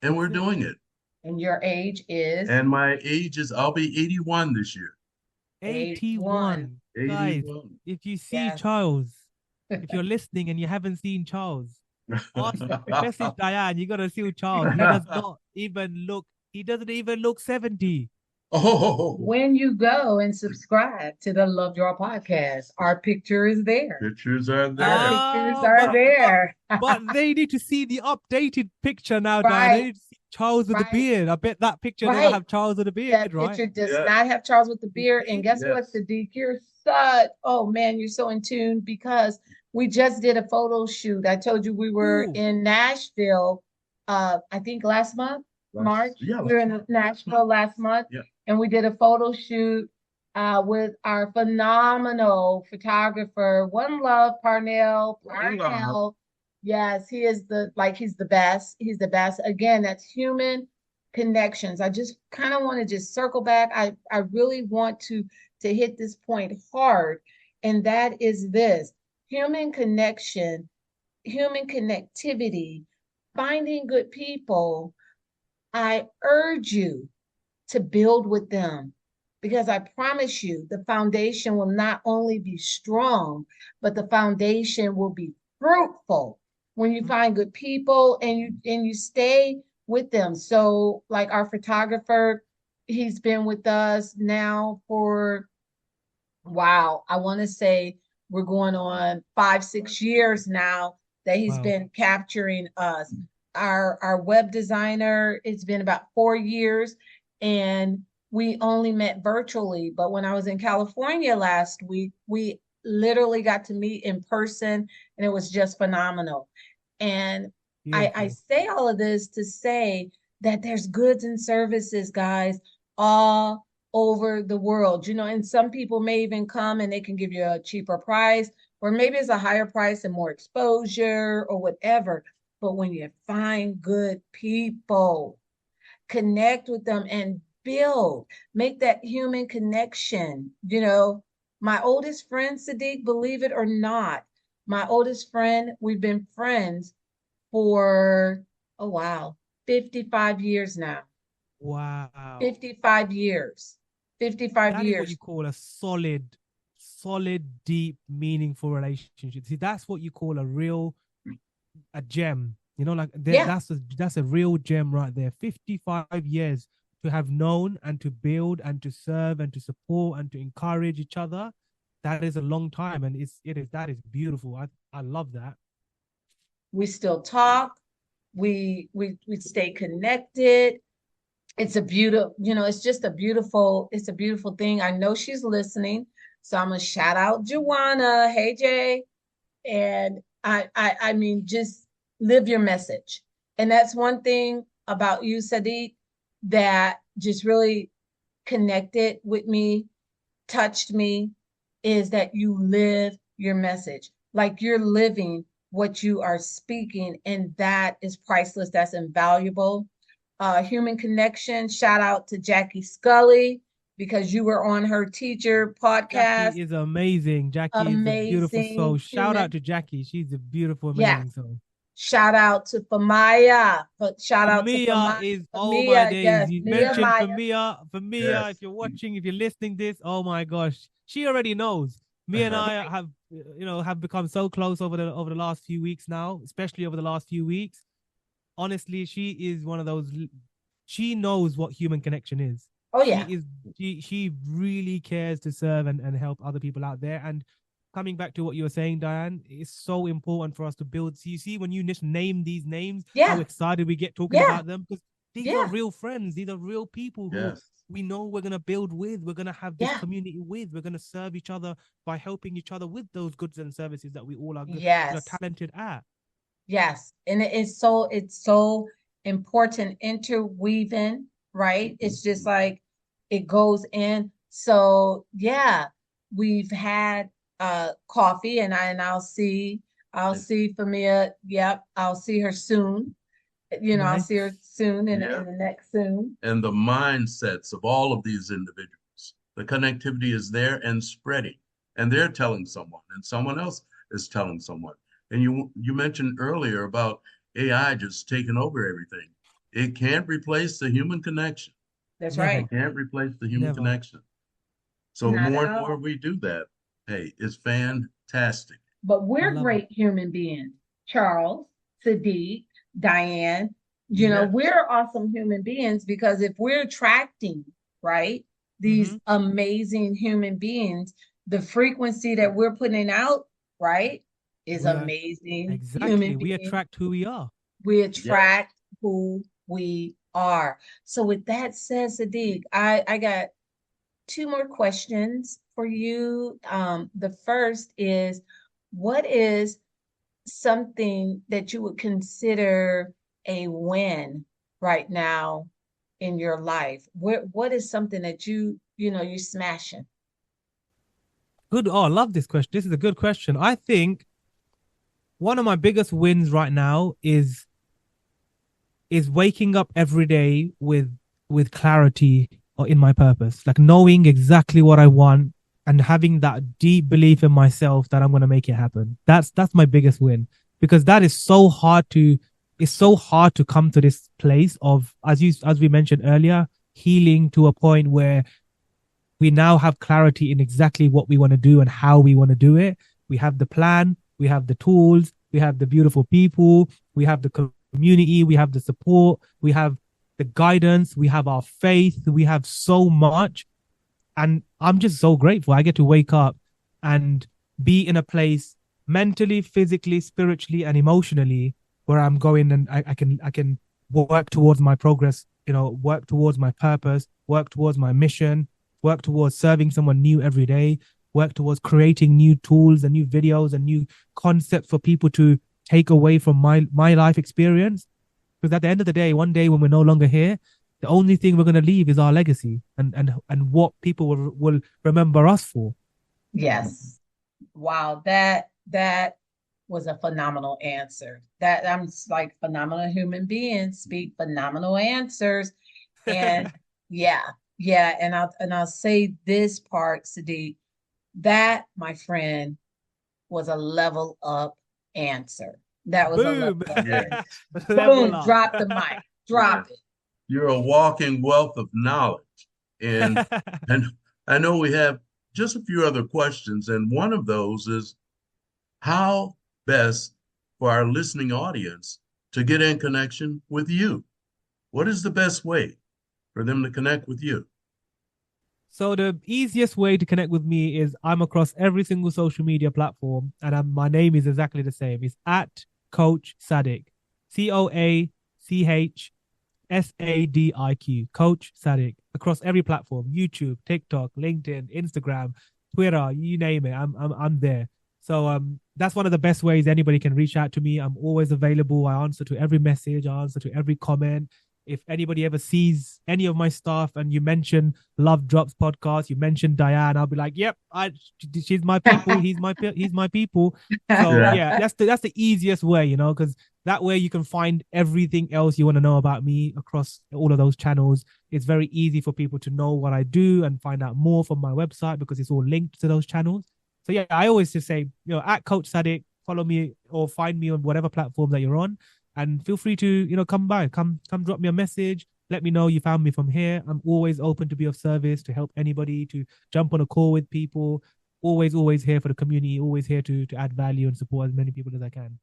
and we're that's it. doing it. And your age is And my age is, I'll be 81 this year. 81. 81 guys. 81. If you see Yes. Charles, if you're listening and you haven't seen Charles, ask message Diane. You gotta see Charles. He does not even look. He doesn't even look 70. Oh, When you go and subscribe to the Love Draw podcast, our picture is there. pictures are Our there. pictures Ah, are there. but they need to see the updated picture now, Diane. They Right, need to see Charles with the right, beard. I bet that picture doesn't right. have Charles with the That beard, right? picture does Yeah. not have Charles with the beard. And guess what, Yes. Sadiq? Oh man, you're so in tune because we just did a photo shoot. I told you we were Ooh, in Nashville, I think last month, March. Yeah. We were in Nashville last month, Yeah. and we did a photo shoot with our phenomenal photographer, One Love Parnell. One Love. Parnell. Yes, he is he's the best. He's the best. Again, that's human connections. I just kind of want to just circle back. I really want to hit this point hard, and that is this human connection, human connectivity, finding good people. I urge you to build with them because I promise you the foundation will not only be strong, but the foundation will be fruitful when you find good people and you stay with them. So like our photographer, he's been with us now for wow, I want to say we're going on 5, 6 years now that he's wow. been capturing us. Our web designer, it's been about 4 years, and we only met virtually. But when I was in California last week, we literally got to meet in person, and it was just phenomenal. And I Beautiful. say all of this to say that there's goods and services, guys, all over the world, and some people may even come and they can give you a cheaper price, or maybe it's a higher price and more exposure or whatever. But when you find good people, connect with them and build, make that human connection. My oldest friend, Sadiq, believe it or not, my oldest friend, we've been friends for, oh wow, 55 years now. Wow. 55 years. 55 That is what you years. call a solid, deep, meaningful relationship. See, that's what you call a gem. Like Yeah, that's a real gem right there. 55 years to have known and to build and to serve and to support and to encourage each other. That is a long time, and that is beautiful. I love that. we still talk. We stay connected. It's a beautiful, it's a beautiful thing. I know she's listening. So I'm gonna shout out Joanna. Hey Jay. And I mean, just live your message. And that's one thing about you, Sadiq, that just really connected with me, touched me, is that you live your message. Like you're living what you are speaking, and that is priceless. That's invaluable. Human connection. Shout out to Jackie Scully. because you were on her teacher podcast. Jackie is amazing. Jackie is a beautiful soul. Amazing Shout out human. to Jackie. She's a beautiful, Yeah. amazing soul. Shout out to Famaya. Shout out to Famia Famaya. is, oh my Famia, days. yes. You Mia mentioned Maya. Famia, Yes. if you're watching, if you're listening this, oh my gosh. She already knows. Me and I have become so close over the last few weeks now, especially over the last few weeks. Honestly, she is one of those, she knows what human connection is. Oh, yeah. She really cares to serve and help other people out there. And coming back to what you were saying, Diane, it's so important for us to build. So you see, when you just name these names, how excited we get talking about them, because these are real friends. These are real people who we know we're going to build with. We're going to have this community with. We're going to serve each other by helping each other with those goods and services that we all are talented at. Yes. And it's so important, interweaving, right? It's just like it goes in. So yeah, we've had coffee, and I'll see Famia. Yep, I'll see her soon. I'll see her soon in the next soon. And the mindsets of all of these individuals, the connectivity is there and spreading, and they're telling someone, and someone else is telling someone. And you mentioned earlier about AI just taking over everything. It can't replace the human connection. That's right. It can't replace the human connection. So more and more we do that. Hey, it's fantastic. But we're great human beings. Charles, Sadiq, Diane, we're awesome human beings, because if we're attracting, right, these amazing human beings, the frequency that we're putting out, right, is amazing. Exactly. We attract who we are. We attract who we are. So with that said, Sadiq, I got two more questions for you. The first is, what is something that you would consider a win right now in your life? What is something that you're smashing? Good. Oh, I love this question. This is a good question. I think one of my biggest wins right now is waking up every day with clarity or in my purpose, like knowing exactly what I want and having that deep belief in myself that I'm going to make it happen. That's my biggest win, because that is so hard to come to this place of, as we mentioned earlier, healing to a point where we now have clarity in exactly what we want to do and how we want to do it. We have the plan, we have the tools, we have the beautiful people, we have the community, we have the support, we have the guidance, we have our faith, we have so much. And I'm just so grateful. I get to wake up and be in a place mentally, physically, spiritually, and emotionally where I'm going, and I can work towards my progress, work towards my purpose, work towards my mission, work towards serving someone new every day, work towards creating new tools and new videos and new concepts for people to take away from my life experience. Because at the end of the day, one day when we're no longer here, the only thing we're going to leave is our legacy and what people will remember us for. Yes. Wow. That was a phenomenal answer. That I'm like, phenomenal human beings speak phenomenal answers. And yeah. And I'll say this part, Sadiq, that, my friend, was a level up answer. That was a level up answer. Boom, drop the mic. Drop it. You're a walking wealth of knowledge. And I know we have just a few other questions. And one of those is, how best for our listening audience to get in connection with you? What is the best way for them to connect with you? So the easiest way to connect with me is I'm across every single social media platform, and my name is exactly the same. It's at Coach Sadiq, CoachSadiq, Coach Sadiq, across every platform: YouTube, TikTok, LinkedIn, Instagram, Twitter, you name it. I'm there. So that's one of the best ways anybody can reach out to me. I'm always available. I answer to every message. I answer to every comment. if anybody ever sees any of my stuff and you mention Love Drops podcast, you mention Diane, I'll be like, yep, she's my people. He's my people. So Yeah. yeah, that's the easiest way, you know, because that way you can find everything else you want to know about me across all of those channels. It's very easy for people to know what I do and find out more from my website because it's all linked to those channels. So yeah, I always just say, you know, at Coach Sadiq, follow me or find me on whatever platform that you're on, and feel free to, you know, come drop me a message. Let me know you found me from here. I'm always open to be of service, to help anybody, to jump on a call with people. Always here for the community. Always here to add value and support as many people as I can.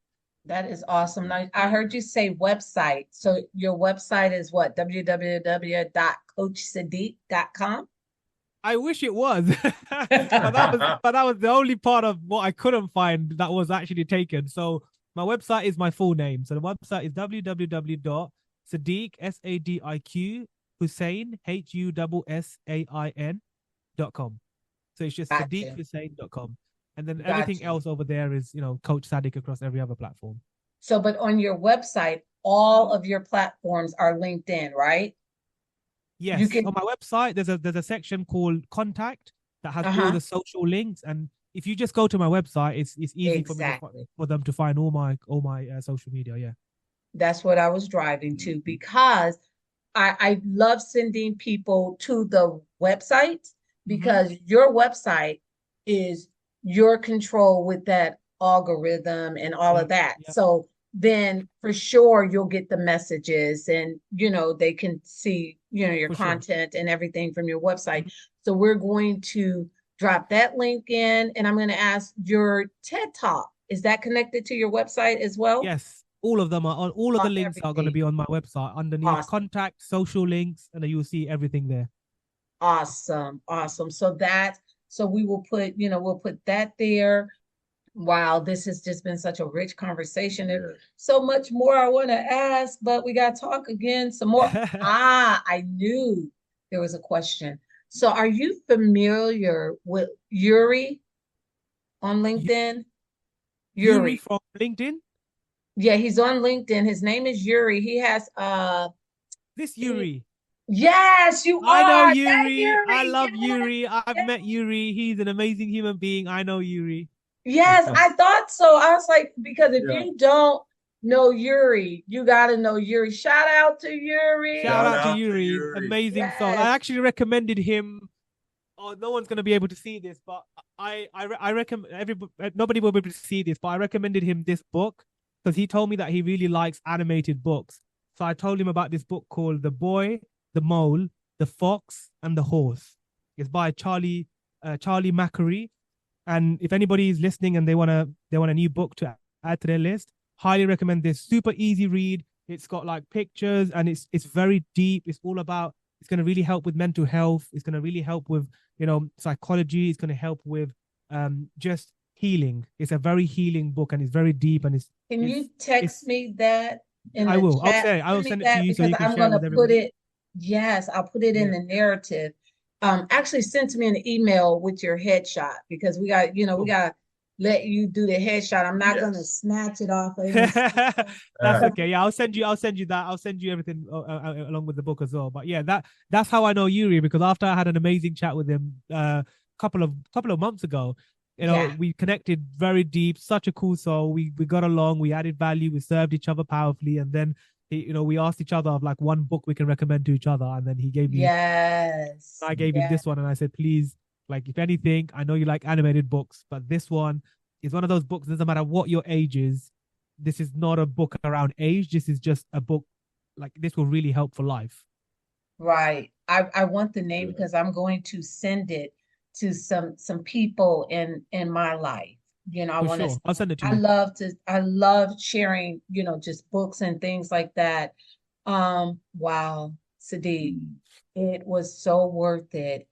That is awesome. Now, I heard you say website. So your website is what? www.coachsadiq.com? I wish it was, but that was the only part of what I couldn't find that was actually taken. So my website is my full name. So the website is www.sadiq Sadiq Hussain HUSSAIN.com. So it's just Gotcha. SadiqHussain.com. And then everything Gotcha. else over there is, you know, Coach Sadiq across every other platform. So, but on your website, all of your platforms are linked in, right? You Yes, can, on my website there's a section called Contact that has all uh-huh, the social links, and if you just go to my website, it's easy for me exactly. for them to find all my social media. Yeah. That's what I was driving to because I love sending people to the website Mm-hmm. because your website is your control with that algorithm and all Yeah. of that. Yeah. So then for sure you'll get the messages and you know they can see your For sure. content and everything from your website. Mhm. So we're going to drop that link in and I'm going to ask your TED Talk. Is that connected to your website as well? Yes, all of them are on. All of the links are going to Everything. be on my website underneath Awesome. contact, social links, and then you'll see everything there. Awesome. Awesome. So we will put, we'll put that there. Wow, this has just been such a rich conversation. There's so much more I want to ask, but we got to talk again some more. I knew there was a question. So are you familiar with Yuri on LinkedIn? Yuri Yuri. from LinkedIn. Yeah, he's on LinkedIn. His name is Yuri. He has This he, Yuri. yes, you I know are. That Yuri. I Yuri. love Yes, Yuri. I've yes. met Yuri. He's an amazing human being. I know Yuri. Yes, I thought so. I was like, because if Yeah. you don't know Yuri, you got to know Yuri. Shout out to Yuri. Shout Shout out to out to Yuri. Yuri. Amazing soul. I Yes. actually recommended him. Oh, no one's gonna be able to see this, but I recommend everybody. Nobody will be able to see this, but I recommended him this book because he told me that he really likes animated books. So I told him about this book called The Boy, the Mole, the Fox, and the Horse. It's by Charlie Macquarie. And if anybody is listening and they want a new book to add to their list, highly recommend this. Super easy read. It's got like pictures and it's very deep. It's all about. It's going to really help with mental health. It's going to really help with psychology. It's going to help with just healing. It's a very healing book and it's very deep and Can you it's. text me that in I the will. chat? I will Send me send it to that you so because you can I'm share going it to with put everybody. it, yes, I'll put it in Yeah. the narrative. Actually send to me an email with your headshot because we got, we Cool. got to let you do the headshot. I'm not going to Yes. snatch it off of any system. That's Uh, okay. Yeah, I'll send you that. I'll send you everything along with the book as well. But yeah, that's how I know Yuri because after I had an amazing chat with him couple of months ago, Yeah. we connected very deep. Such a cool soul. We got along. We added value. We served each other powerfully, and then we asked each other of like one book we can recommend to each other, and then he gave me. Yes. I gave him Yeah. this one, and I said, please, like if anything, I know you like animated books, but this one is one of those books. Doesn't matter what your age is. This is not a book around age. This is just a book like this will really help for life. Right. I want the name yeah. because I'm going to send it to some people in my life. I For want to sure. I'll send it to I you. love to I love sharing, just books and things like that. Wow, Sadiq, it was so worth it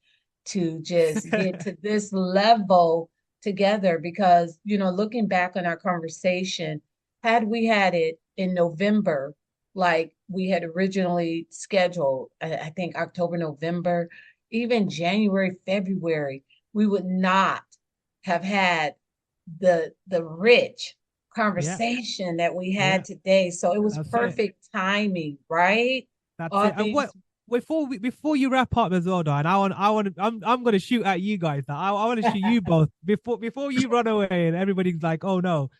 to just get to this level together because, looking back on our conversation, had we had it in November, like we had originally scheduled, I think October, November, even January, February, we would not have had the rich Yeah. conversation that we Yeah. had today. So it was That's it. perfect timing, right? That's All it. And what things. before you wrap up as well, Don, I'm gonna shoot at you guys now. I want to shoot you both before you run away and everybody's like, oh no,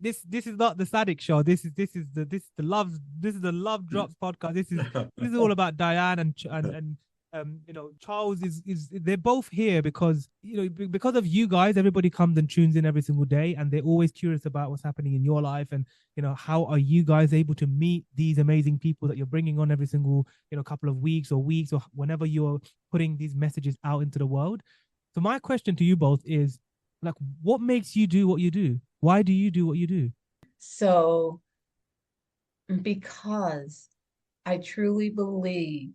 this is not the Sadiq show. This is the Love Drops podcast. This is all about Diane and Charles is they're both here because because of you guys. Everybody comes and tunes in every single day, and they're always curious about what's happening in your life, and how are you guys able to meet these amazing people that you're bringing on every single couple of weeks or whenever you're putting these messages out into the world. So my question to you both is, like, what makes you do what you do? Why do you do what you do? So, because I truly believe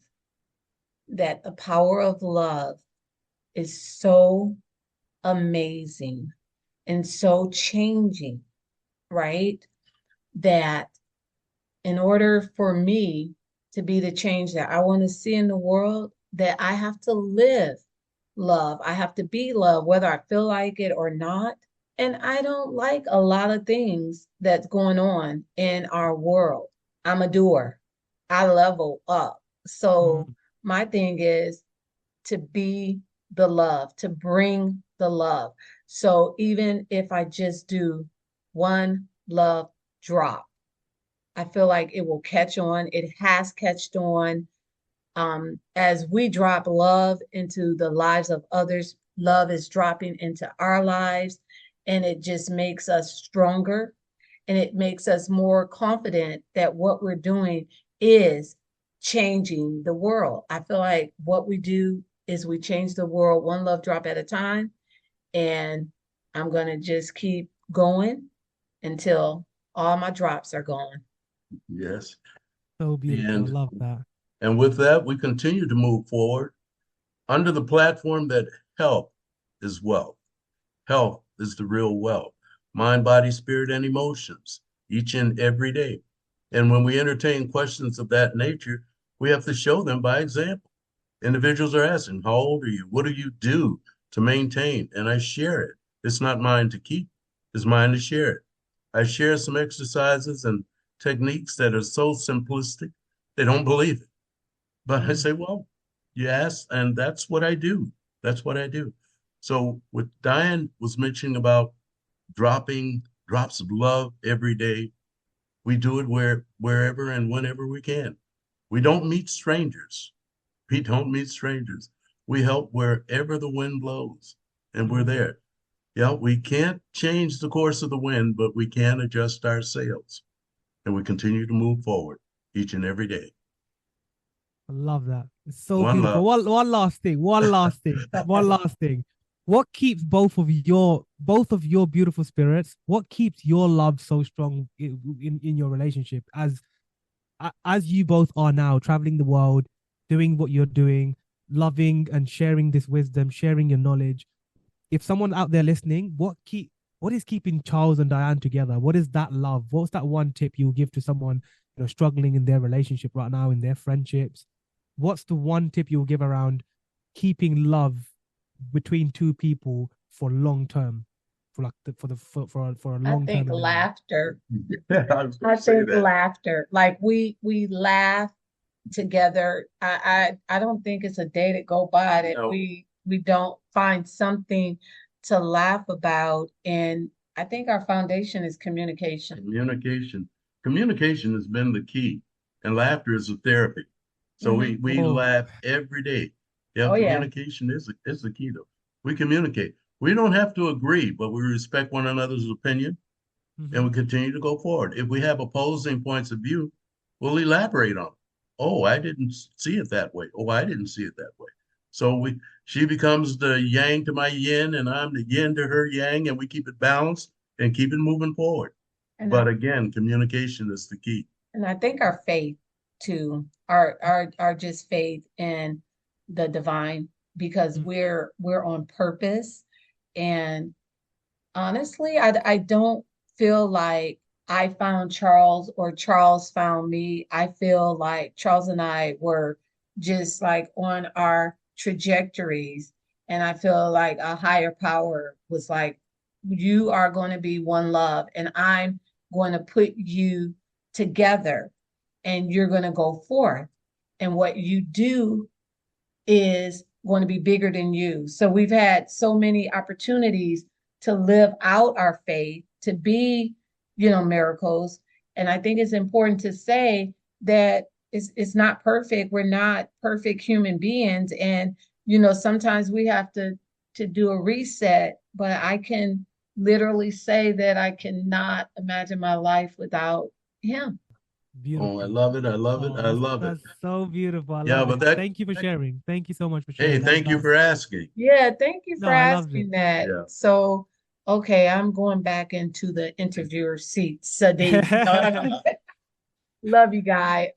that the power of love is so amazing and so changing, right? That in order for me to be the change that I want to see in the world, that I have to live love. I have to be love, whether I feel like it or not. And I don't like a lot of things that's going on in our world. I'm a doer. I level up. So Mm, my thing is to be the love, to bring the love. So even if I just do one love drop, I feel like it will catch on. It has catched on. As we drop love into the lives of others, love is dropping into our lives, and it just makes us stronger, and it makes us more confident that what we're doing is changing the world. I feel like what we do is we change the world one love drop at a time, and I'm going to just keep going until all my drops are gone. Yes. so beautiful. I And love that. and with that, we continue to move forward under the platform that health is wealth. Health is the real wealth. Mind, body, spirit, and emotions, each and every day. And when we entertain questions of that nature, we have to show them by example. Individuals are asking, how old are you? What do you do to maintain? And I share it. It's not mine to keep, it's mine to share it. I share some exercises and techniques that are so simplistic, they don't believe it. But I Mm, say, well, you asked, and that's what I do. That's what I do. So what Diane was mentioning about dropping drops of love every day, we do it wherever and whenever we can. We don't meet strangers. We don't meet strangers. We help wherever the wind blows, and we're mm. there. Yeah, we can't change the course of the wind, but we can adjust our sails, and we continue to move forward each and every day. I love that. It's so One beautiful. love. One last thing. One last thing. One last thing. What keeps both of your beautiful spirits? What keeps your love so strong in your relationship as you both are now traveling the world, doing what you're doing, loving and sharing this wisdom, sharing your knowledge? If someone out there listening, what is keeping Charles and Diane together? What is that love? What's that one tip you'll give to someone struggling in their relationship right now, in their friendships? What's the one tip you'll give around keeping love between two people for long term, for like for a I long think term in their life? laughter. Yeah, I was going I to say think that. laughter. Like we laugh together. I don't think it's a day that go by that No, we don't find something to laugh about. And I think our foundation is communication. communication. Communication has been the key, and laughter is a therapy. So we Hmm. we Oh, laugh every day. Yeah, Oh yeah. communication is the key though. We communicate. We don't have to agree, but we respect one another's opinion and mhm. we continue to go forward. If we have opposing points of view, we'll elaborate on it. Oh, I didn't see it that way. Oh, I didn't see it that way. So she becomes the yang to my yin, and I'm the yin to her yang, and we keep it balanced and keep it moving forward. And I But again, communication is the key. and I think our faith too, our just faith in the divine, because Mm. we're on purpose. And honestly, I don't feel like I found Charles or Charles found me. I feel like Charles and I were just like on our trajectories. And I feel like a higher power was like, you are going to be one love, and I'm going to put you together, and you're going to go forth. and what you do is going to be bigger than you. So we've had so many opportunities to live out our faith, to be, miracles. And I think it's important to say that it's not perfect. We're not perfect human beings. And, sometimes we have to do a reset, but I can literally say that I cannot imagine my life without him. Oh, I Beautiful. love it. I love it. Oh, I love it. that's so beautiful. I Yeah, love but it. that, Thank you for sharing. Thank you so much for hey, sharing. thank you That's for asking. Yeah, thank you no, for I loved it. asking that. Yeah. So, okay, I'm going back into the interviewer seat, Sadiq. Love you, guy.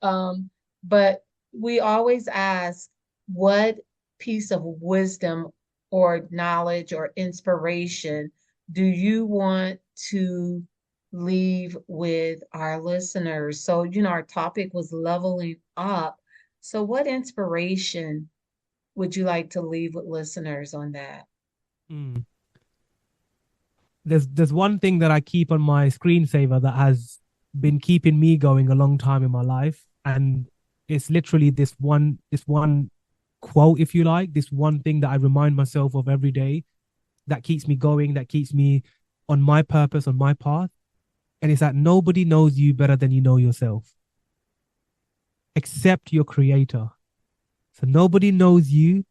But we always ask, what piece of wisdom or knowledge or inspiration do you want to leave with our listeners? So, our topic was leveling up. So, what inspiration would you like to leave with listeners on that? Mm. There's one thing that I keep on my screensaver that has been keeping me going a long time in my life, and it's literally this one quote, if you like, this one thing that I remind myself of every day that keeps me going, that keeps me on my purpose, on my path, and it's that nobody knows you better than you know yourself, except your creator. So nobody knows you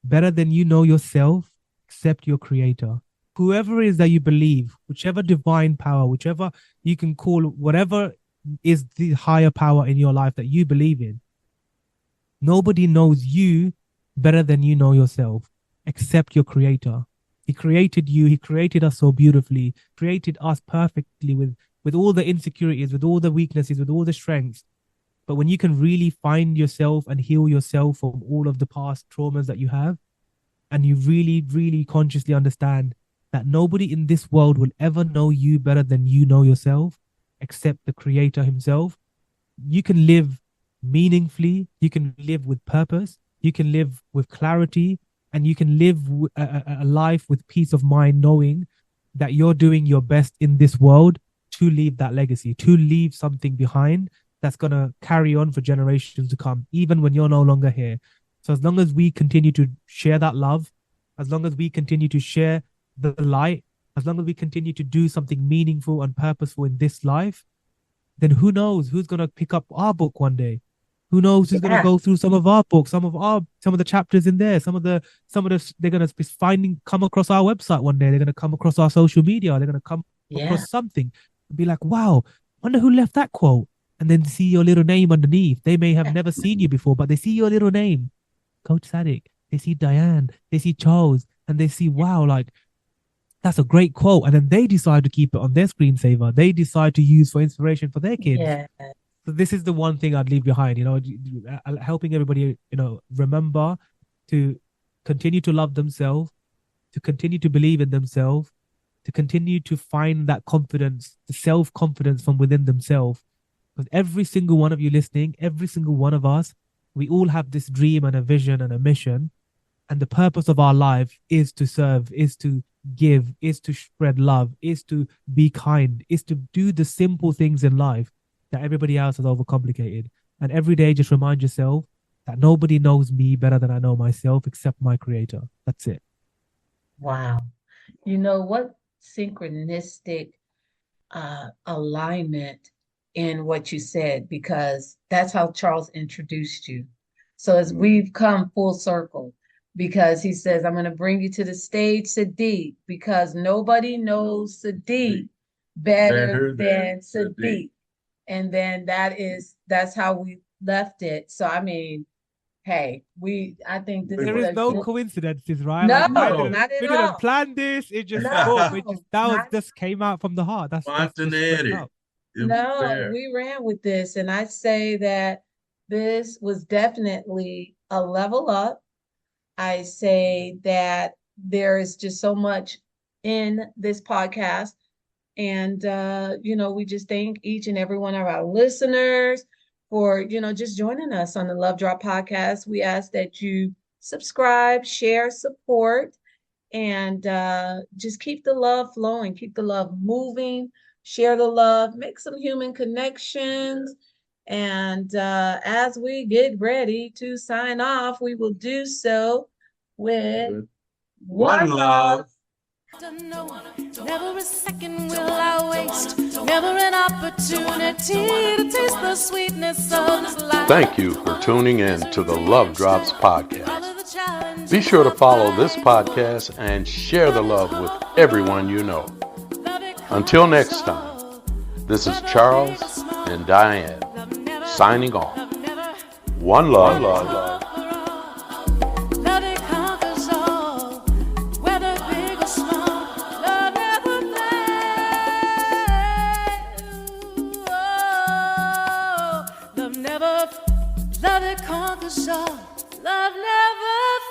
better than you know yourself, except your creator. Whoever it is that you believe, whichever divine power, whichever you can call, whatever is the higher power in your life that you believe in, nobody knows you better than you know yourself, except your creator. He created you. He created us so beautifully, created us perfectly with all the insecurities, with all the weaknesses, with all the strengths. But when you can really find yourself and heal yourself from all of the past traumas that you have, and you really, really consciously understand that nobody in this world will ever know you better than you know yourself, except the creator himself, you can live meaningfully, you can live with purpose, you can live with clarity, and you can live a life with peace of mind, knowing that you're doing your best in this world to leave that legacy, to leave something behind that's going to carry on for generations to come, even when you're no longer here. So as long as we continue to share that love, as long as we continue to share the light, as long as we continue to do something meaningful and purposeful in this life, then who knows who's going to pick up our book one day? Who knows who's going to Yeah, go through some of our books, some of the chapters in there, some of the they're going to be come across our website one day. They're going to come across our social media. They're going to come yeah, across something and be like, wow, wonder who left that quote. And then see your little name underneath. They may have never seen you before, but they see your little name, Coach Sadiq. They see Diane. They see Charles, and they see, wow, like that's a great quote. And then they decide to keep it on their screensaver. They decide to use for inspiration for their kids. yeah. So this is the one thing I'd leave behind, helping everybody, remember to continue to love themselves, to continue to believe in themselves, to continue to find that confidence, the self-confidence from within themselves. Because every single one of you listening, every single one of us, we all have this dream and a vision and a mission. And the purpose of our life is to serve, is to give, is to spread love, is to be kind, is to do the simple things in life that everybody else has overcomplicated. And every day, just remind yourself that nobody knows me better than I know myself except my creator. That's it. Wow. You know what synchronistic alignment in what you said, because that's how Charles introduced you. So as we've come full circle, because he says, I'm going to bring you to the stage, Sadiq, because nobody knows Sadiq better Better than than Sadiq. Sadiq. And then that's how we left it. So I mean, hey, I think this We There is were. is a no good, coincidences, right? no, Like No. not at we didn't all. plan this. It just boom. It just No, that was not just came out from the heart. That's just straight Spontaneity. up. It was No, there. we ran with this, and I say that this was definitely a level up. I say that there is just so much in this podcast. And, we just thank each and every one of our listeners for, just joining us on the Love Drop podcast. We ask that you subscribe, share, support, and just keep the love flowing, keep the love moving, share the love, make some human connections, And as we get ready to sign off, we will do so with One love. Never a second will I waste, never an opportunity to taste the sweetness of this life. Thank you for tuning in to the Love Drops podcast. Be sure to follow this podcast and share the love with everyone you know. Until next time, this is Charles and Diane signing off. One love. One love. Love it conquers all. Love never